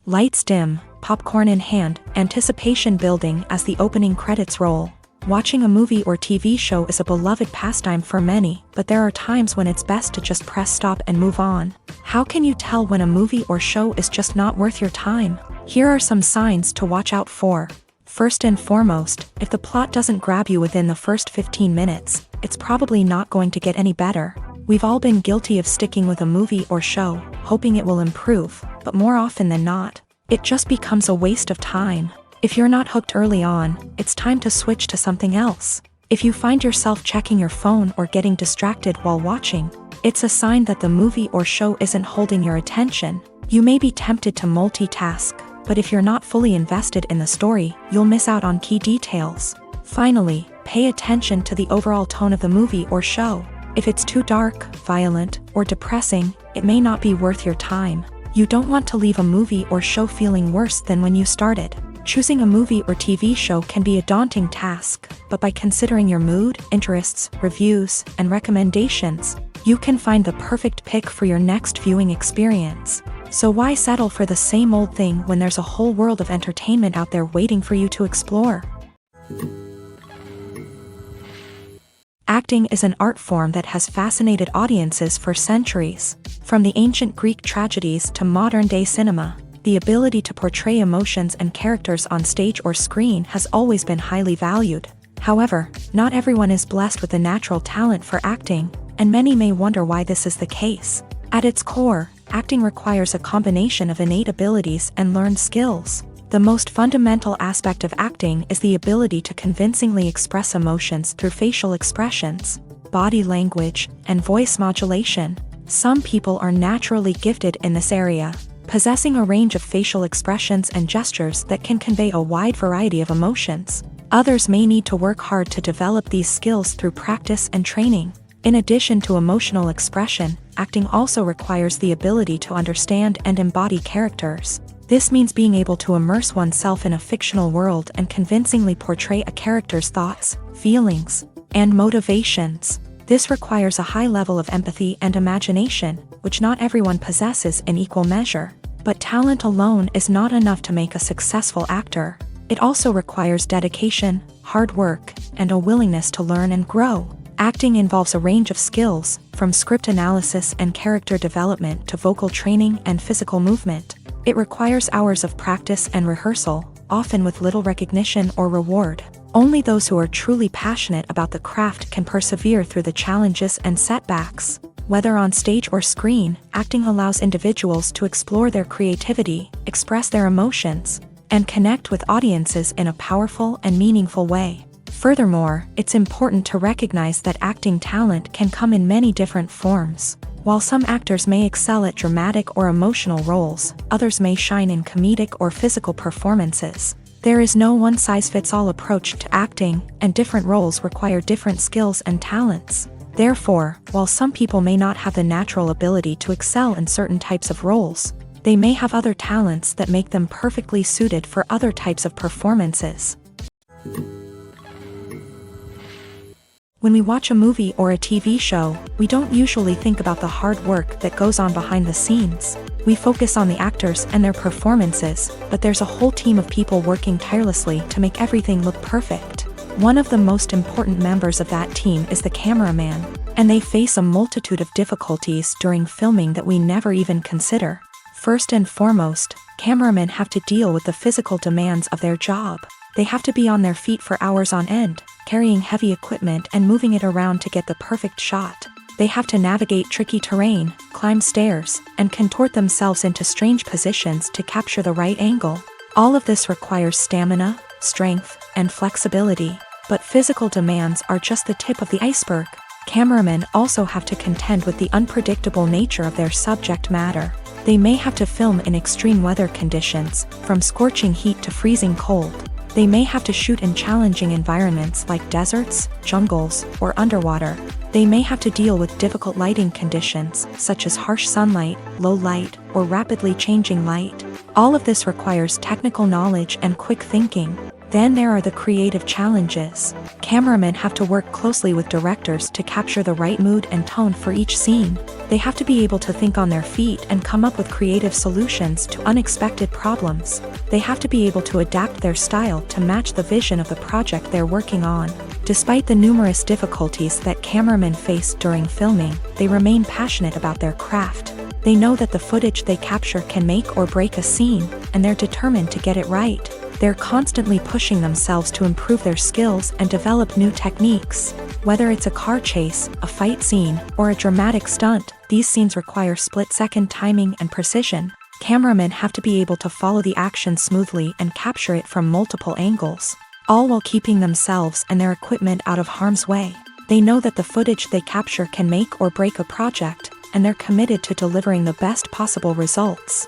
Lights dim, popcorn in hand, anticipation building as the opening credits roll. Watching a movie or TV show is a beloved pastime for many, but there are times when it's best to just press stop and move on. How can you tell when a movie or show is just not worth your time? Here are some signs to watch out for. First and foremost, if the plot doesn't grab you within the first 15 minutes, it's probably not going to get any better. We've all been guilty of sticking with a movie or show, hoping it will improve, but more often than not, it just becomes a waste of time. If you're not hooked early on, it's time to switch to something else. If you find yourself checking your phone or getting distracted while watching, it's a sign that the movie or show isn't holding your attention. You may be tempted to multitask, but if you're not fully invested in the story, you'll miss out on key details. Finally, pay attention to the overall tone of the movie or show. If it's too dark, violent, or depressing, it may not be worth your time. You don't want to leave a movie or show feeling worse than when you started. Choosing a movie or TV show can be a daunting task, but by considering your mood, interests, reviews, and recommendations, you can find the perfect pick for your next viewing experience. So why settle for the same old thing when there's a whole world of entertainment out there waiting for you to explore? Acting is an art form that has fascinated audiences for centuries. From the ancient Greek tragedies to modern-day cinema, the ability to portray emotions and characters on stage or screen has always been highly valued. However, not everyone is blessed with the natural talent for acting, and many may wonder why this is the case. At its core, acting requires a combination of innate abilities and learned skills. The most fundamental aspect of acting is the ability to convincingly express emotions through facial expressions, body language, and voice modulation. Some people are naturally gifted in this area, possessing a range of facial expressions and gestures that can convey a wide variety of emotions. Others may need to work hard to develop these skills through practice and training. In addition to emotional expression, acting also requires the ability to understand and embody characters. This means being able to immerse oneself in a fictional world and convincingly portray a character's thoughts, feelings, and motivations. This requires a high level of empathy and imagination, which not everyone possesses in equal measure. But talent alone is not enough to make a successful actor. It also requires dedication, hard work, and a willingness to learn and grow. Acting involves a range of skills, from script analysis and character development to vocal training and physical movement. It requires hours of practice and rehearsal, often with little recognition or reward. Only those who are truly passionate about the craft can persevere through the challenges and setbacks. Whether on stage or screen, acting allows individuals to explore their creativity, express their emotions, and connect with audiences in a powerful and meaningful way. Furthermore, it's important to recognize that acting talent can come in many different forms. While some actors may excel at dramatic or emotional roles, others may shine in comedic or physical performances. There is no one-size-fits-all approach to acting, and different roles require different skills and talents. Therefore, while some people may not have the natural ability to excel in certain types of roles, they may have other talents that make them perfectly suited for other types of performances. When we watch a movie or a TV show, we don't usually think about the hard work that goes on behind the scenes. We focus on the actors and their performances, but there's a whole team of people working tirelessly to make everything look perfect. One of the most important members of that team is the cameraman, and they face a multitude of difficulties during filming that we never even consider. First and foremost, cameramen have to deal with the physical demands of their job. They have to be on their feet for hours on end, carrying heavy equipment and moving it around to get the perfect shot. They have to navigate tricky terrain, climb stairs, and contort themselves into strange positions to capture the right angle. All of this requires stamina, strength, and flexibility. But physical demands are just the tip of the iceberg. Cameramen also have to contend with the unpredictable nature of their subject matter. They may have to film in extreme weather conditions, from scorching heat to freezing cold. They may have to shoot in challenging environments like deserts, jungles, or underwater. They may have to deal with difficult lighting conditions, such as harsh sunlight, low light, or rapidly changing light. All of this requires technical knowledge and quick thinking. Then there are the creative challenges. Cameramen have to work closely with directors to capture the right mood and tone for each scene. They have to be able to think on their feet and come up with creative solutions to unexpected problems. They have to be able to adapt their style to match the vision of the project they're working on. Despite the numerous difficulties that cameramen face during filming, they remain passionate about their craft. They know that the footage they capture can make or break a scene, and they're determined to get it right. They're constantly pushing themselves to improve their skills and develop new techniques. Whether it's a car chase, a fight scene, or a dramatic stunt, these scenes require split-second timing and precision. Cameramen have to be able to follow the action smoothly and capture it from multiple angles, all while keeping themselves and their equipment out of harm's way. They know that the footage they capture can make or break a project, and they're committed to delivering the best possible results.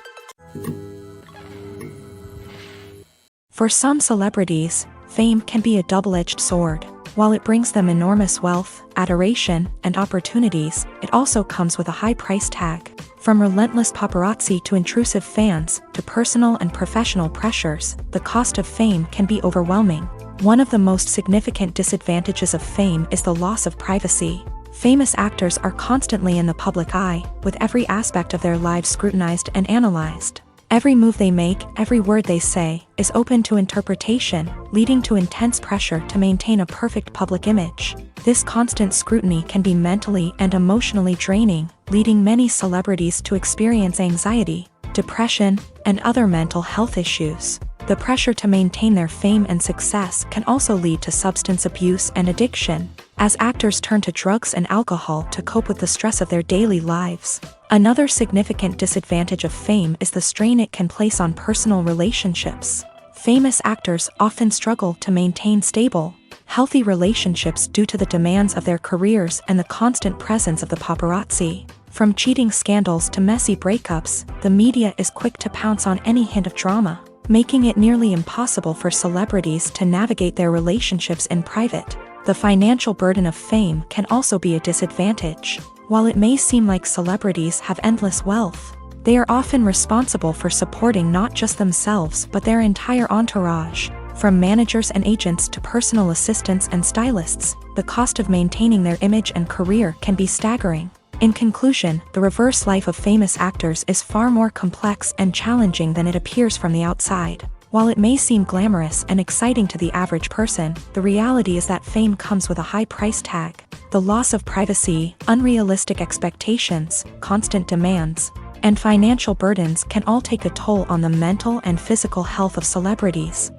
For some celebrities, fame can be a double-edged sword. While it brings them enormous wealth, adoration, and opportunities, it also comes with a high price tag. From relentless paparazzi to intrusive fans, to personal and professional pressures, the cost of fame can be overwhelming. One of the most significant disadvantages of fame is the loss of privacy. Famous actors are constantly in the public eye, with every aspect of their lives scrutinized and analyzed. Every move they make, every word they say, is open to interpretation, leading to intense pressure to maintain a perfect public image. This constant scrutiny can be mentally and emotionally draining, leading many celebrities to experience anxiety, depression, and other mental health issues. The pressure to maintain their fame and success can also lead to substance abuse and addiction, as actors turn to drugs and alcohol to cope with the stress of their daily lives. Another significant disadvantage of fame is the strain it can place on personal relationships. Famous actors often struggle to maintain stable, healthy relationships due to the demands of their careers and the constant presence of the paparazzi. From cheating scandals to messy breakups, the media is quick to pounce on any hint of drama, making it nearly impossible for celebrities to navigate their relationships in private. The financial burden of fame can also be a disadvantage. While it may seem like celebrities have endless wealth, they are often responsible for supporting not just themselves but their entire entourage. From managers and agents to personal assistants and stylists, the cost of maintaining their image and career can be staggering. In conclusion, the reverse life of famous actors is far more complex and challenging than it appears from the outside. While it may seem glamorous and exciting to the average person, the reality is that fame comes with a high price tag. The loss of privacy, unrealistic expectations, constant demands, and financial burdens can all take a toll on the mental and physical health of celebrities.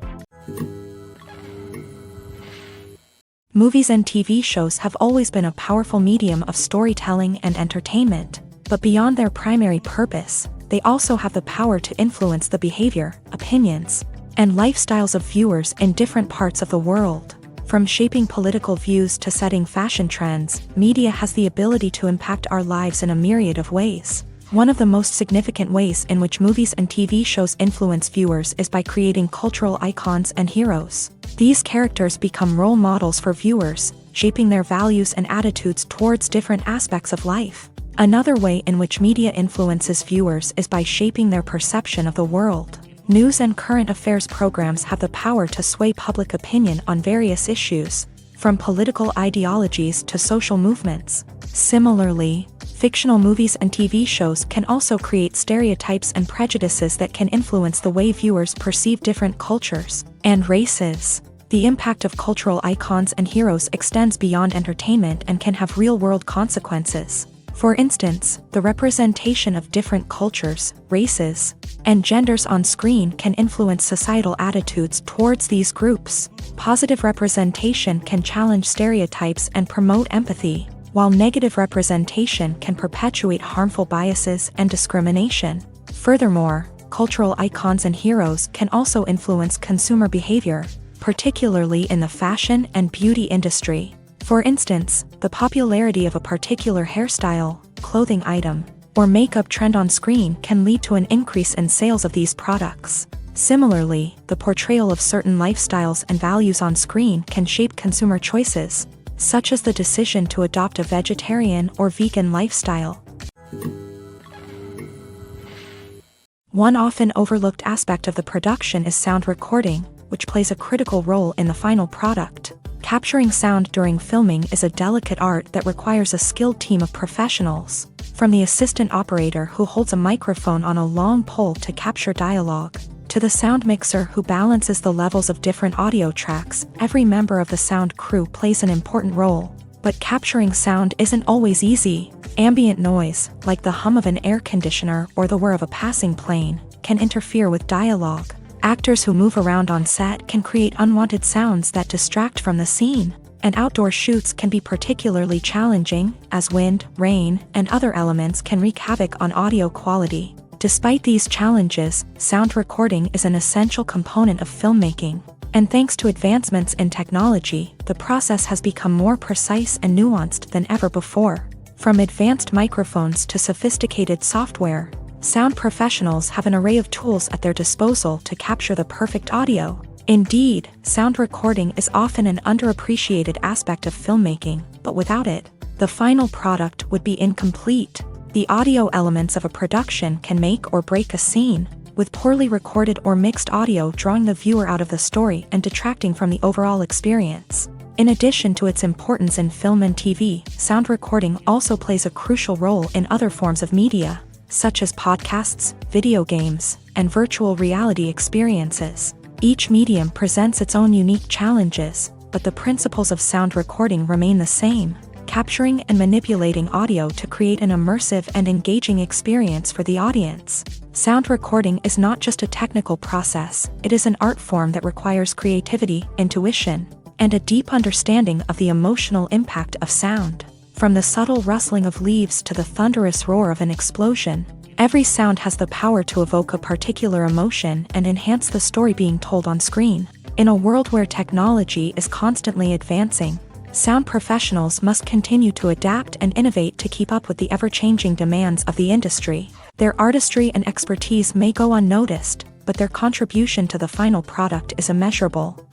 Movies and TV shows have always been a powerful medium of storytelling and entertainment, but beyond their primary purpose, they also have the power to influence the behavior, opinions, and lifestyles of viewers in different parts of the world. From shaping political views to setting fashion trends, media has the ability to impact our lives in a myriad of ways. One of the most significant ways in which movies and TV shows influence viewers is by creating cultural icons and heroes. These characters become role models for viewers, shaping their values and attitudes towards different aspects of life. Another way in which media influences viewers is by shaping their perception of the world. News and current affairs programs have the power to sway public opinion on various issues, from political ideologies to social movements. Similarly, fictional movies and TV shows can also create stereotypes and prejudices that can influence the way viewers perceive different cultures and races. The impact of cultural icons and heroes extends beyond entertainment and can have real-world consequences. For instance, the representation of different cultures, races, and genders on screen can influence societal attitudes towards these groups. Positive representation can challenge stereotypes and promote empathy, while negative representation can perpetuate harmful biases and discrimination. Furthermore, cultural icons and heroes can also influence consumer behavior, particularly in the fashion and beauty industry. For instance, the popularity of a particular hairstyle, clothing item, or makeup trend on screen can lead to an increase in sales of these products. Similarly, the portrayal of certain lifestyles and values on screen can shape consumer choices, such as the decision to adopt a vegetarian or vegan lifestyle. One often overlooked aspect of the production is sound recording, which plays a critical role in the final product. Capturing sound during filming is a delicate art that requires a skilled team of professionals. From the assistant operator who holds a microphone on a long pole to capture dialogue, to the sound mixer who balances the levels of different audio tracks, every member of the sound crew plays an important role. But capturing sound isn't always easy. Ambient noise, like the hum of an air conditioner or the whir of a passing plane, can interfere with dialogue. Actors who move around on set can create unwanted sounds that distract from the scene. And outdoor shoots can be particularly challenging, as wind, rain, and other elements can wreak havoc on audio quality. Despite these challenges, sound recording is an essential component of filmmaking. And thanks to advancements in technology, the process has become more precise and nuanced than ever before. From advanced microphones to sophisticated software, sound professionals have an array of tools at their disposal to capture the perfect audio. Indeed, sound recording is often an underappreciated aspect of filmmaking, but without it, the final product would be incomplete. The audio elements of a production can make or break a scene, with poorly recorded or mixed audio drawing the viewer out of the story and detracting from the overall experience. In addition to its importance in film and TV, sound recording also plays a crucial role in other forms of media, such as podcasts, video games, and virtual reality experiences. Each medium presents its own unique challenges, but the principles of sound recording remain the same, capturing and manipulating audio to create an immersive and engaging experience for the audience. Sound recording is not just a technical process, it is an art form that requires creativity, intuition, and a deep understanding of the emotional impact of sound. From the subtle rustling of leaves to the thunderous roar of an explosion, every sound has the power to evoke a particular emotion and enhance the story being told on screen. In a world where technology is constantly advancing, sound professionals must continue to adapt and innovate to keep up with the ever-changing demands of the industry. Their artistry and expertise may go unnoticed, but their contribution to the final product is immeasurable.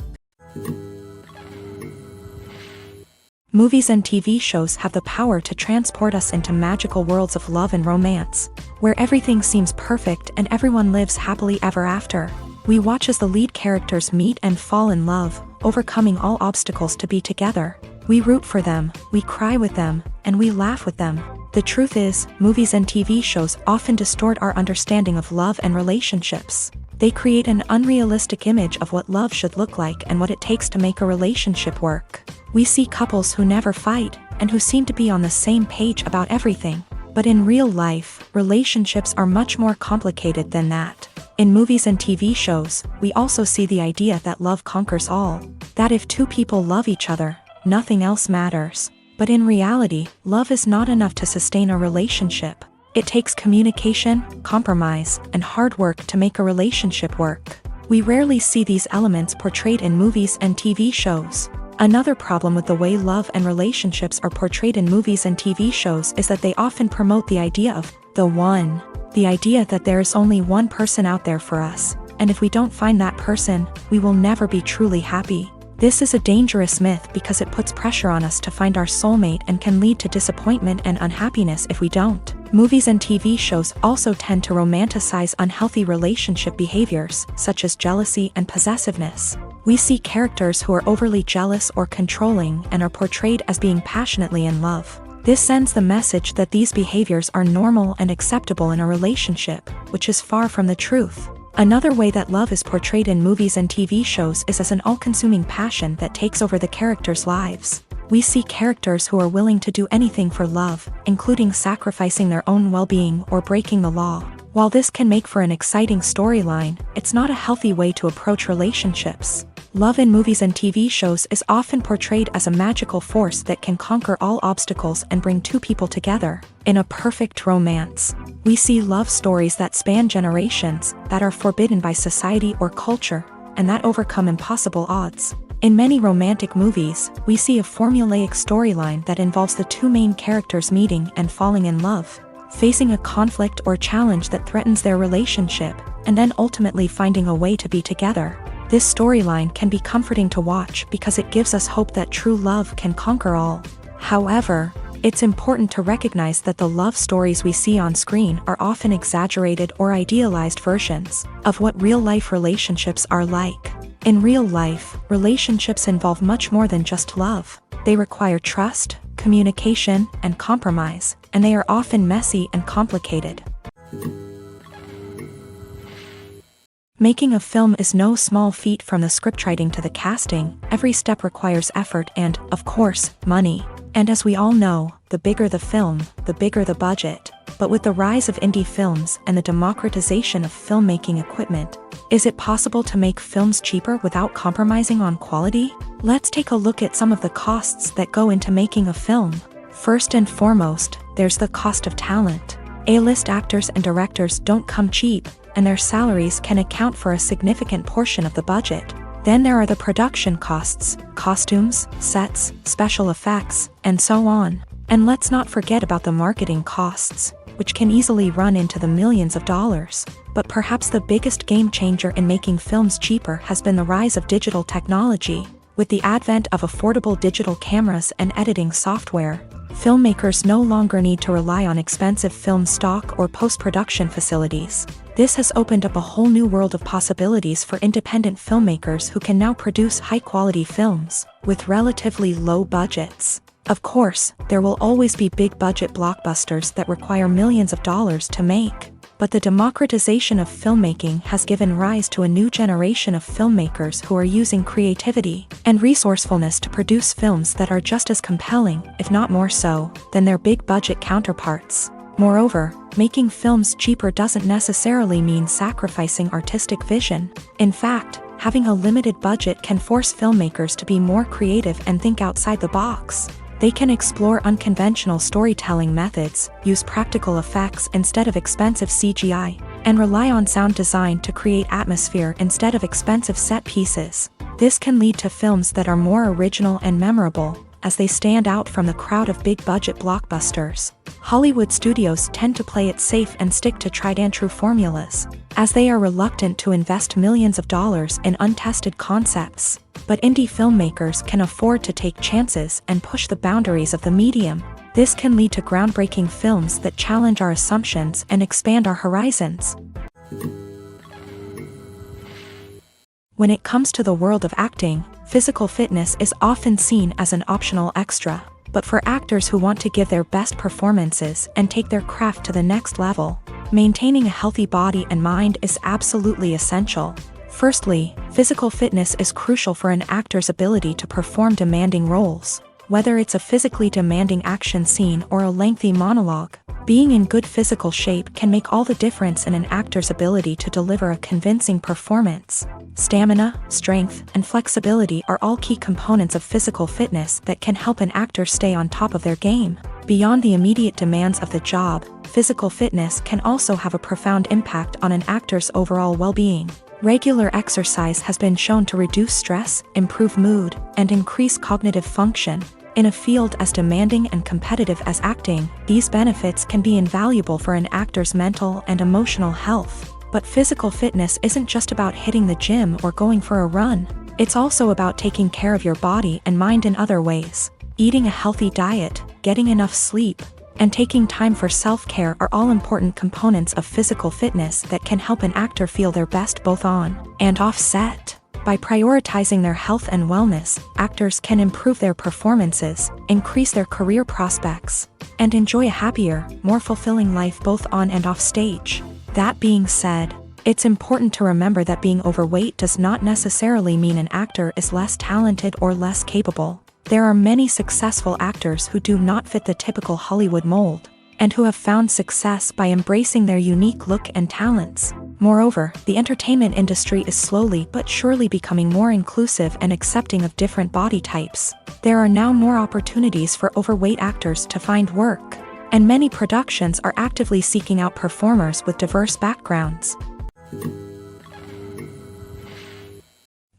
Movies and TV shows have the power to transport us into magical worlds of love and romance, where everything seems perfect and everyone lives happily ever after. We watch as the lead characters meet and fall in love, overcoming all obstacles to be together. We root for them, we cry with them, and we laugh with them. The truth is, movies and TV shows often distort our understanding of love and relationships. They create an unrealistic image of what love should look like and what it takes to make a relationship work. We see couples who never fight, and who seem to be on the same page about everything. But in real life, relationships are much more complicated than that. In movies and TV shows, we also see the idea that love conquers all. That if two people love each other, nothing else matters. But in reality, love is not enough to sustain a relationship. It takes communication, compromise, and hard work to make a relationship work. We rarely see these elements portrayed in movies and TV shows. Another problem with the way love and relationships are portrayed in movies and TV shows is that they often promote the idea of the one. The idea that there is only one person out there for us, and if we don't find that person, we will never be truly happy. This is a dangerous myth because it puts pressure on us to find our soulmate and can lead to disappointment and unhappiness if we don't. Movies and TV shows also tend to romanticize unhealthy relationship behaviors, such as jealousy and possessiveness. We see characters who are overly jealous or controlling and are portrayed as being passionately in love. This sends the message that these behaviors are normal and acceptable in a relationship, which is far from the truth. Another way that love is portrayed in movies and TV shows is as an all-consuming passion that takes over the characters' lives. We see characters who are willing to do anything for love, including sacrificing their own well-being or breaking the law. While this can make for an exciting storyline, it's not a healthy way to approach relationships. Love in movies and TV shows is often portrayed as a magical force that can conquer all obstacles and bring two people together. In a perfect romance, we see love stories that span generations, that are forbidden by society or culture, and that overcome impossible odds. In many romantic movies, we see a formulaic storyline that involves the two main characters meeting and falling in love, facing a conflict or challenge that threatens their relationship, and then ultimately finding a way to be together. This storyline can be comforting to watch because it gives us hope that true love can conquer all. However, it's important to recognize that the love stories we see on screen are often exaggerated or idealized versions of what real-life relationships are like. In real life, relationships involve much more than just love. They require trust, communication, and compromise, and they are often messy and complicated. Making a film is no small feat. From the scriptwriting to the casting, every step requires effort and, of course, money. And as we all know, the bigger the film, the bigger the budget. But with the rise of indie films and the democratization of filmmaking equipment, is it possible to make films cheaper without compromising on quality? Let's take a look at some of the costs that go into making a film. First and foremost, there's the cost of talent. A-list actors and directors don't come cheap, and their salaries can account for a significant portion of the budget. Then there are the production costs, costumes, sets, special effects, and so on. And let's not forget about the marketing costs, which can easily run into the millions of dollars. But perhaps the biggest game changer in making films cheaper has been the rise of digital technology. With the advent of affordable digital cameras and editing software, filmmakers no longer need to rely on expensive film stock or post-production facilities. This has opened up a whole new world of possibilities for independent filmmakers who can now produce high-quality films with relatively low budgets. Of course, there will always be big-budget blockbusters that require millions of dollars to make. But the democratization of filmmaking has given rise to a new generation of filmmakers who are using creativity and resourcefulness to produce films that are just as compelling, if not more so, than their big-budget counterparts. Moreover, making films cheaper doesn't necessarily mean sacrificing artistic vision. In fact, having a limited budget can force filmmakers to be more creative and think outside the box. They can explore unconventional storytelling methods, use practical effects instead of expensive CGI, and rely on sound design to create atmosphere instead of expensive set pieces. This can lead to films that are more original and memorable, as they stand out from the crowd of big-budget blockbusters. Hollywood studios tend to play it safe and stick to tried-and-true formulas, as they are reluctant to invest millions of dollars in untested concepts. But indie filmmakers can afford to take chances and push the boundaries of the medium. This can lead to groundbreaking films that challenge our assumptions and expand our horizons. When it comes to the world of acting, physical fitness is often seen as an optional extra. But for actors who want to give their best performances and take their craft to the next level, maintaining a healthy body and mind is absolutely essential. Firstly, physical fitness is crucial for an actor's ability to perform demanding roles. Whether it's a physically demanding action scene or a lengthy monologue, being in good physical shape can make all the difference in an actor's ability to deliver a convincing performance. Stamina, strength, and flexibility are all key components of physical fitness that can help an actor stay on top of their game. Beyond the immediate demands of the job, physical fitness can also have a profound impact on an actor's overall well-being. Regular exercise has been shown to reduce stress, improve mood, and increase cognitive function. In a field as demanding and competitive as acting, these benefits can be invaluable for an actor's mental and emotional health. But physical fitness isn't just about hitting the gym or going for a run. It's also about taking care of your body and mind in other ways. Eating a healthy diet, getting enough sleep, and taking time for self-care are all important components of physical fitness that can help an actor feel their best both on and off set. By prioritizing their health and wellness, actors can improve their performances, increase their career prospects, and enjoy a happier, more fulfilling life both on and off stage. That being said, it's important to remember that being overweight does not necessarily mean an actor is less talented or less capable. There are many successful actors who do not fit the typical Hollywood mold, and who have found success by embracing their unique look and talents. Moreover, the entertainment industry is slowly but surely becoming more inclusive and accepting of different body types. There are now more opportunities for overweight actors to find work, and many productions are actively seeking out performers with diverse backgrounds.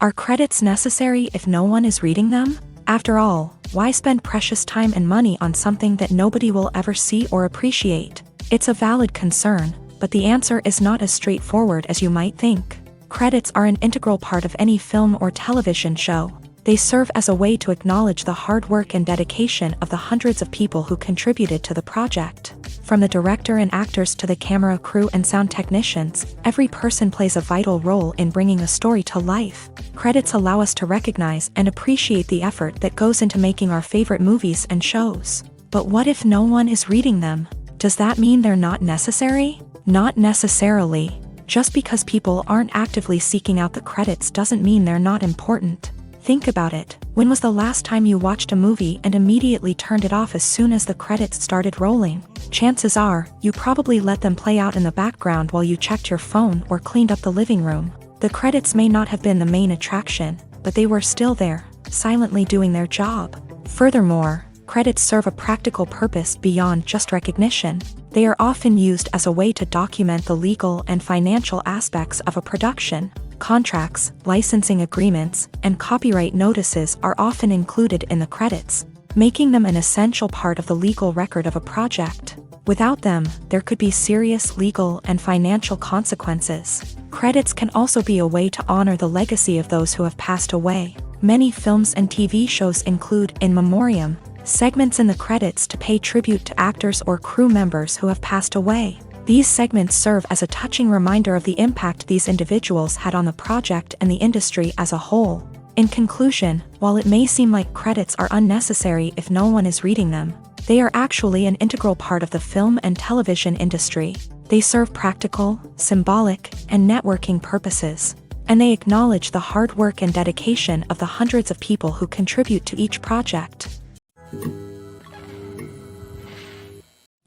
Are credits necessary if no one is reading them? After all, why spend precious time and money on something that nobody will ever see or appreciate? It's a valid concern, but the answer is not as straightforward as you might think. Credits are an integral part of any film or television show. They serve as a way to acknowledge the hard work and dedication of the hundreds of people who contributed to the project. From the director and actors to the camera crew and sound technicians, every person plays a vital role in bringing a story to life. Credits allow us to recognize and appreciate the effort that goes into making our favorite movies and shows. But what if no one is reading them? Does that mean they're not necessary? Not necessarily. Just because people aren't actively seeking out the credits doesn't mean they're not important. Think about it. When was the last time you watched a movie and immediately turned it off as soon as the credits started rolling? Chances are, you probably let them play out in the background while you checked your phone or cleaned up the living room. The credits may not have been the main attraction, but they were still there, silently doing their job. Furthermore, credits serve a practical purpose beyond just recognition. They are often used as a way to document the legal and financial aspects of a production. Contracts, licensing agreements, and copyright notices are often included in the credits, making them an essential part of the legal record of a project. Without them, there could be serious legal and financial consequences. Credits can also be a way to honor the legacy of those who have passed away. Many films and TV shows include in memoriam segments in the credits to pay tribute to actors or crew members who have passed away. These segments serve as a touching reminder of the impact these individuals had on the project and the industry as a whole. In conclusion, while it may seem like credits are unnecessary if no one is reading them, they are actually an integral part of the film and television industry. They serve practical, symbolic, and networking purposes, and they acknowledge the hard work and dedication of the hundreds of people who contribute to each project.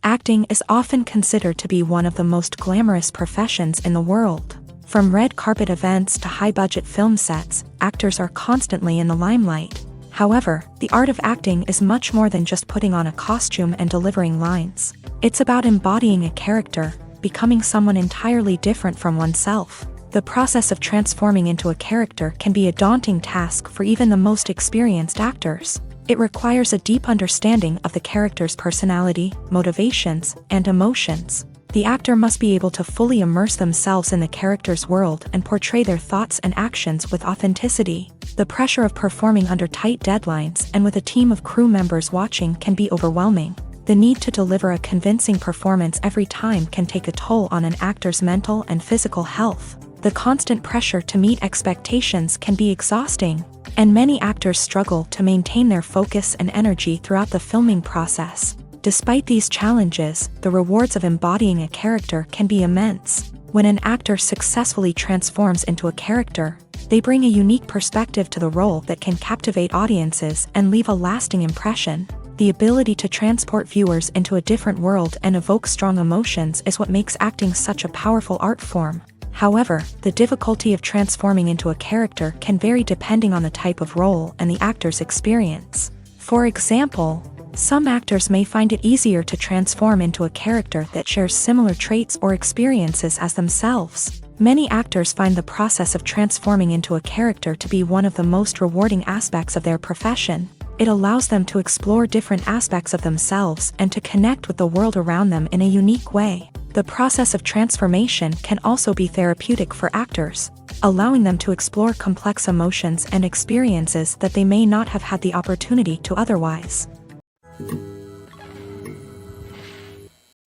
Acting is often considered to be one of the most glamorous professions in the world. From red carpet events to high-budget film sets, actors are constantly in the limelight. However, the art of acting is much more than just putting on a costume and delivering lines. It's about embodying a character, becoming someone entirely different from oneself. The process of transforming into a character can be a daunting task for even the most experienced actors. It requires a deep understanding of the character's personality, motivations, and emotions. The actor must be able to fully immerse themselves in the character's world and portray their thoughts and actions with authenticity. The pressure of performing under tight deadlines and with a team of crew members watching can be overwhelming. The need to deliver a convincing performance every time can take a toll on an actor's mental and physical health. The constant pressure to meet expectations can be exhausting, and many actors struggle to maintain their focus and energy throughout the filming process. Despite these challenges, the rewards of embodying a character can be immense. When an actor successfully transforms into a character, they bring a unique perspective to the role that can captivate audiences and leave a lasting impression. The ability to transport viewers into a different world and evoke strong emotions is what makes acting such a powerful art form. However, the difficulty of transforming into a character can vary depending on the type of role and the actor's experience. For example, some actors may find it easier to transform into a character that shares similar traits or experiences as themselves. Many actors find the process of transforming into a character to be one of the most rewarding aspects of their profession. It allows them to explore different aspects of themselves and to connect with the world around them in a unique way. The process of transformation can also be therapeutic for actors, allowing them to explore complex emotions and experiences that they may not have had the opportunity to otherwise.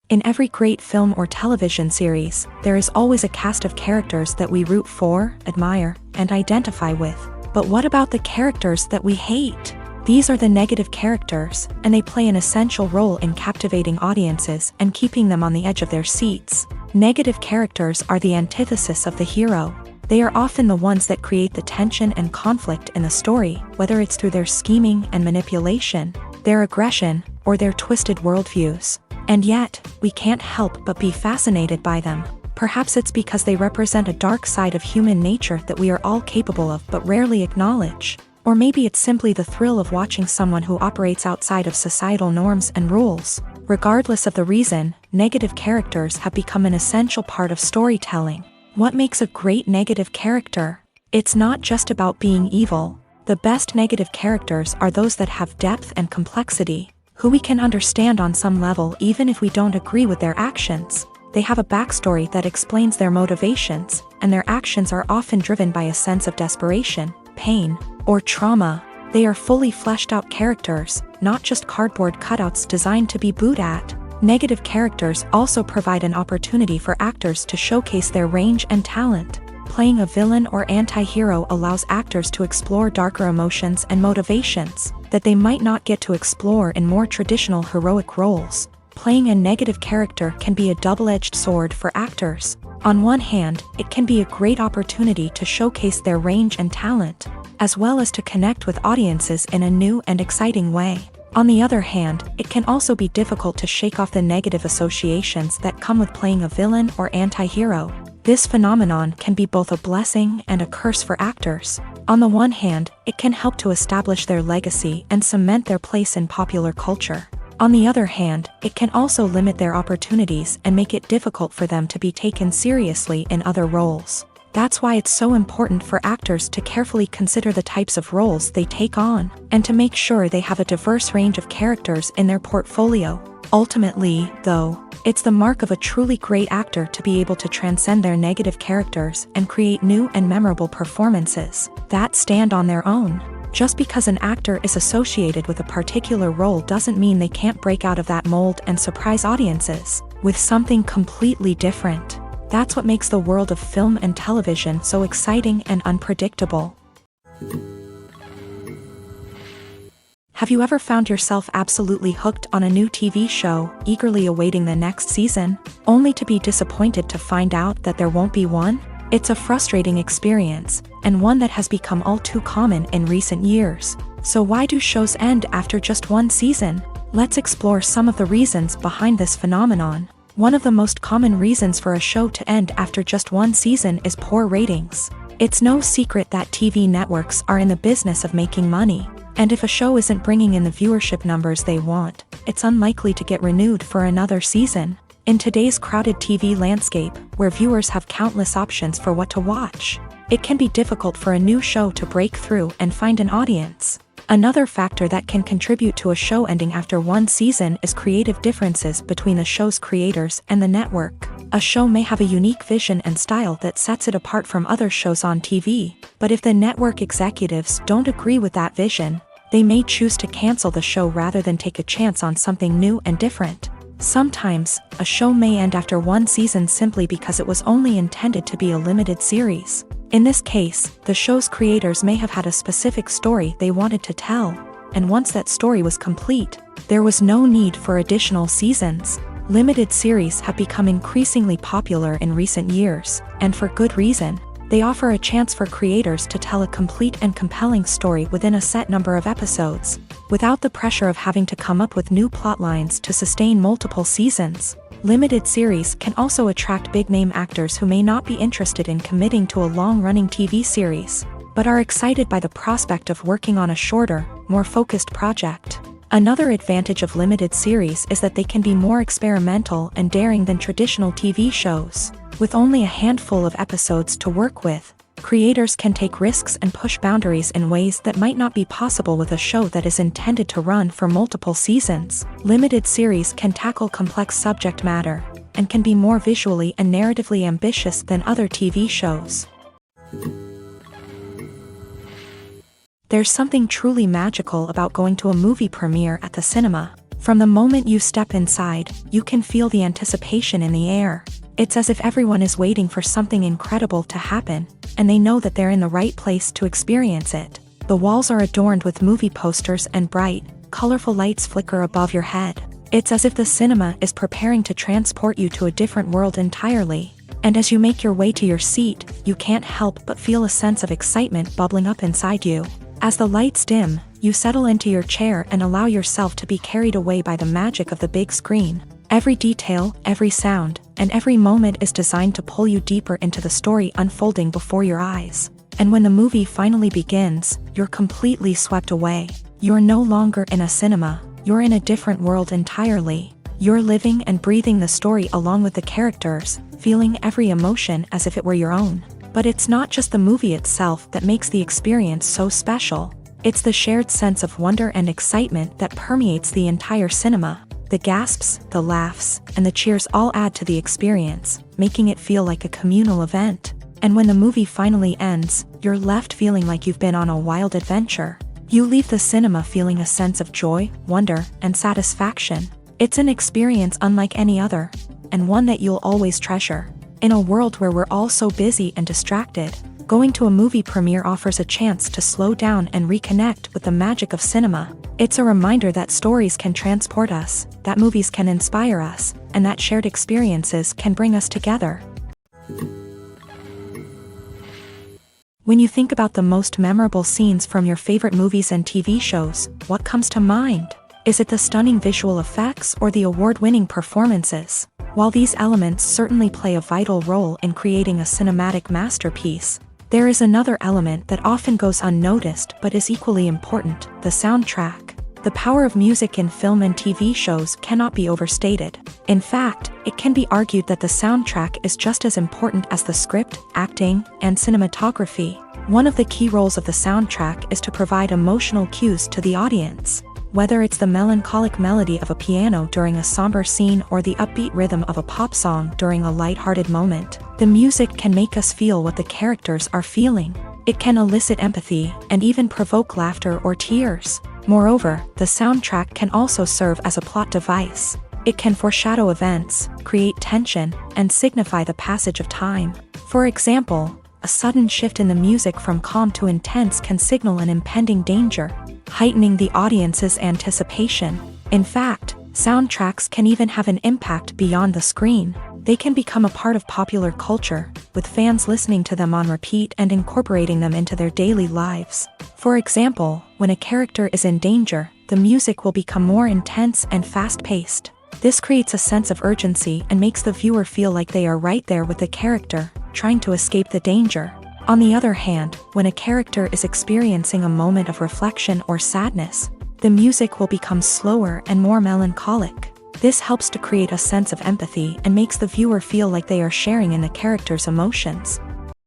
In every great film or television series, there is always a cast of characters that we root for, admire, and identify with. But what about the characters that we hate? These are the negative characters, and they play an essential role in captivating audiences and keeping them on the edge of their seats. Negative characters are the antithesis of the hero. They are often the ones that create the tension and conflict in the story, whether it's through their scheming and manipulation, their aggression, or their twisted worldviews. And yet, we can't help but be fascinated by them. Perhaps it's because they represent a dark side of human nature that we are all capable of but rarely acknowledge. Or maybe it's simply the thrill of watching someone who operates outside of societal norms and rules. Regardless of the reason, negative characters have become an essential part of storytelling. What makes a great negative character? It's not just about being evil. The best negative characters are those that have depth and complexity, who we can understand on some level even if we don't agree with their actions. They have a backstory that explains their motivations, and their actions are often driven by a sense of desperation, pain, or trauma. They are fully fleshed out characters, not just cardboard cutouts designed to be booed at. Negative characters also provide an opportunity for actors to showcase their range and talent. Playing a villain or anti-hero allows actors to explore darker emotions and motivations that they might not get to explore in more traditional heroic roles. Playing a negative character can be a double-edged sword for actors. On one hand, it can be a great opportunity to showcase their range and talent. as well as to connect with audiences in a new and exciting way. On the other hand, it can also be difficult to shake off the negative associations that come with playing a villain or anti-hero. This phenomenon can be both a blessing and a curse for actors. On the one hand, it can help to establish their legacy and cement their place in popular culture. On the other hand, it can also limit their opportunities and make it difficult for them to be taken seriously in other roles. That's why it's so important for actors to carefully consider the types of roles they take on, and to make sure they have a diverse range of characters in their portfolio. Ultimately, though, it's the mark of a truly great actor to be able to transcend their negative characters and create new and memorable performances that stand on their own. Just because an actor is associated with a particular role doesn't mean they can't break out of that mold and surprise audiences with something completely different. That's what makes the world of film and television so exciting and unpredictable. Have you ever found yourself absolutely hooked on a new TV show, eagerly awaiting the next season, only to be disappointed to find out that there won't be one? It's a frustrating experience, and one that has become all too common in recent years. So why do shows end after just one season? Let's explore some of the reasons behind this phenomenon. One of the most common reasons for a show to end after just one season is poor ratings. It's no secret that TV networks are in the business of making money, and if a show isn't bringing in the viewership numbers they want, it's unlikely to get renewed for another season. In today's crowded TV landscape, where viewers have countless options for what to watch, it can be difficult for a new show to break through and find an audience. Another factor that can contribute to a show ending after one season is creative differences between the show's creators and the network. A show may have a unique vision and style that sets it apart from other shows on TV, but if the network executives don't agree with that vision, they may choose to cancel the show rather than take a chance on something new and different. Sometimes, a show may end after one season simply because it was only intended to be a limited series. In this case, the show's creators may have had a specific story they wanted to tell, and once that story was complete, there was no need for additional seasons. Limited series have become increasingly popular in recent years, and for good reason. They offer a chance for creators to tell a complete and compelling story within a set number of episodes, without the pressure of having to come up with new plotlines to sustain multiple seasons. Limited series can also attract big-name actors who may not be interested in committing to a long-running TV series, but are excited by the prospect of working on a shorter, more focused project. Another advantage of limited series is that they can be more experimental and daring than traditional TV shows. With only a handful of episodes to work with, creators can take risks and push boundaries in ways that might not be possible with a show that is intended to run for multiple seasons. Limited series can tackle complex subject matter, and can be more visually and narratively ambitious than other TV shows. There's something truly magical about going to a movie premiere at the cinema. From the moment you step inside, you can feel the anticipation in the air. It's as if everyone is waiting for something incredible to happen, and they know that they're in the right place to experience it. The walls are adorned with movie posters and bright, colorful lights flicker above your head. It's as if the cinema is preparing to transport you to a different world entirely. And as you make your way to your seat, you can't help but feel a sense of excitement bubbling up inside you. As the lights dim, you settle into your chair and allow yourself to be carried away by the magic of the big screen. Every detail, every sound, and every moment is designed to pull you deeper into the story unfolding before your eyes. And when the movie finally begins, you're completely swept away. You're no longer in a cinema, you're in a different world entirely. You're living and breathing the story along with the characters, feeling every emotion as if it were your own. But it's not just the movie itself that makes the experience so special. It's the shared sense of wonder and excitement that permeates the entire cinema. The gasps, the laughs, and the cheers all add to the experience, making it feel like a communal event. And when the movie finally ends, you're left feeling like you've been on a wild adventure. You leave the cinema feeling a sense of joy, wonder, and satisfaction. It's an experience unlike any other, and one that you'll always treasure. In a world where we're all so busy and distracted, going to a movie premiere offers a chance to slow down and reconnect with the magic of cinema. It's a reminder that stories can transport us, that movies can inspire us, and that shared experiences can bring us together. When you think about the most memorable scenes from your favorite movies and TV shows, what comes to mind? Is it the stunning visual effects or the award-winning performances? While these elements certainly play a vital role in creating a cinematic masterpiece, there is another element that often goes unnoticed but is equally important: the soundtrack. The power of music in film and TV shows cannot be overstated. In fact, it can be argued that the soundtrack is just as important as the script, acting, and cinematography. One of the key roles of the soundtrack is to provide emotional cues to the audience. Whether it's the melancholic melody of a piano during a somber scene or the upbeat rhythm of a pop song during a lighthearted moment, the music can make us feel what the characters are feeling. It can elicit empathy and even provoke laughter or tears. Moreover, the soundtrack can also serve as a plot device. It can foreshadow events, create tension, and signify the passage of time. For example, a sudden shift in the music from calm to intense can signal an impending danger, heightening the audience's anticipation. In fact, soundtracks can even have an impact beyond the screen. They can become a part of popular culture, with fans listening to them on repeat and incorporating them into their daily lives. For example, when a character is in danger, the music will become more intense and fast-paced. This creates a sense of urgency and makes the viewer feel like they are right there with the character, trying to escape the danger. On the other hand, when a character is experiencing a moment of reflection or sadness, the music will become slower and more melancholic. This helps to create a sense of empathy and makes the viewer feel like they are sharing in the character's emotions.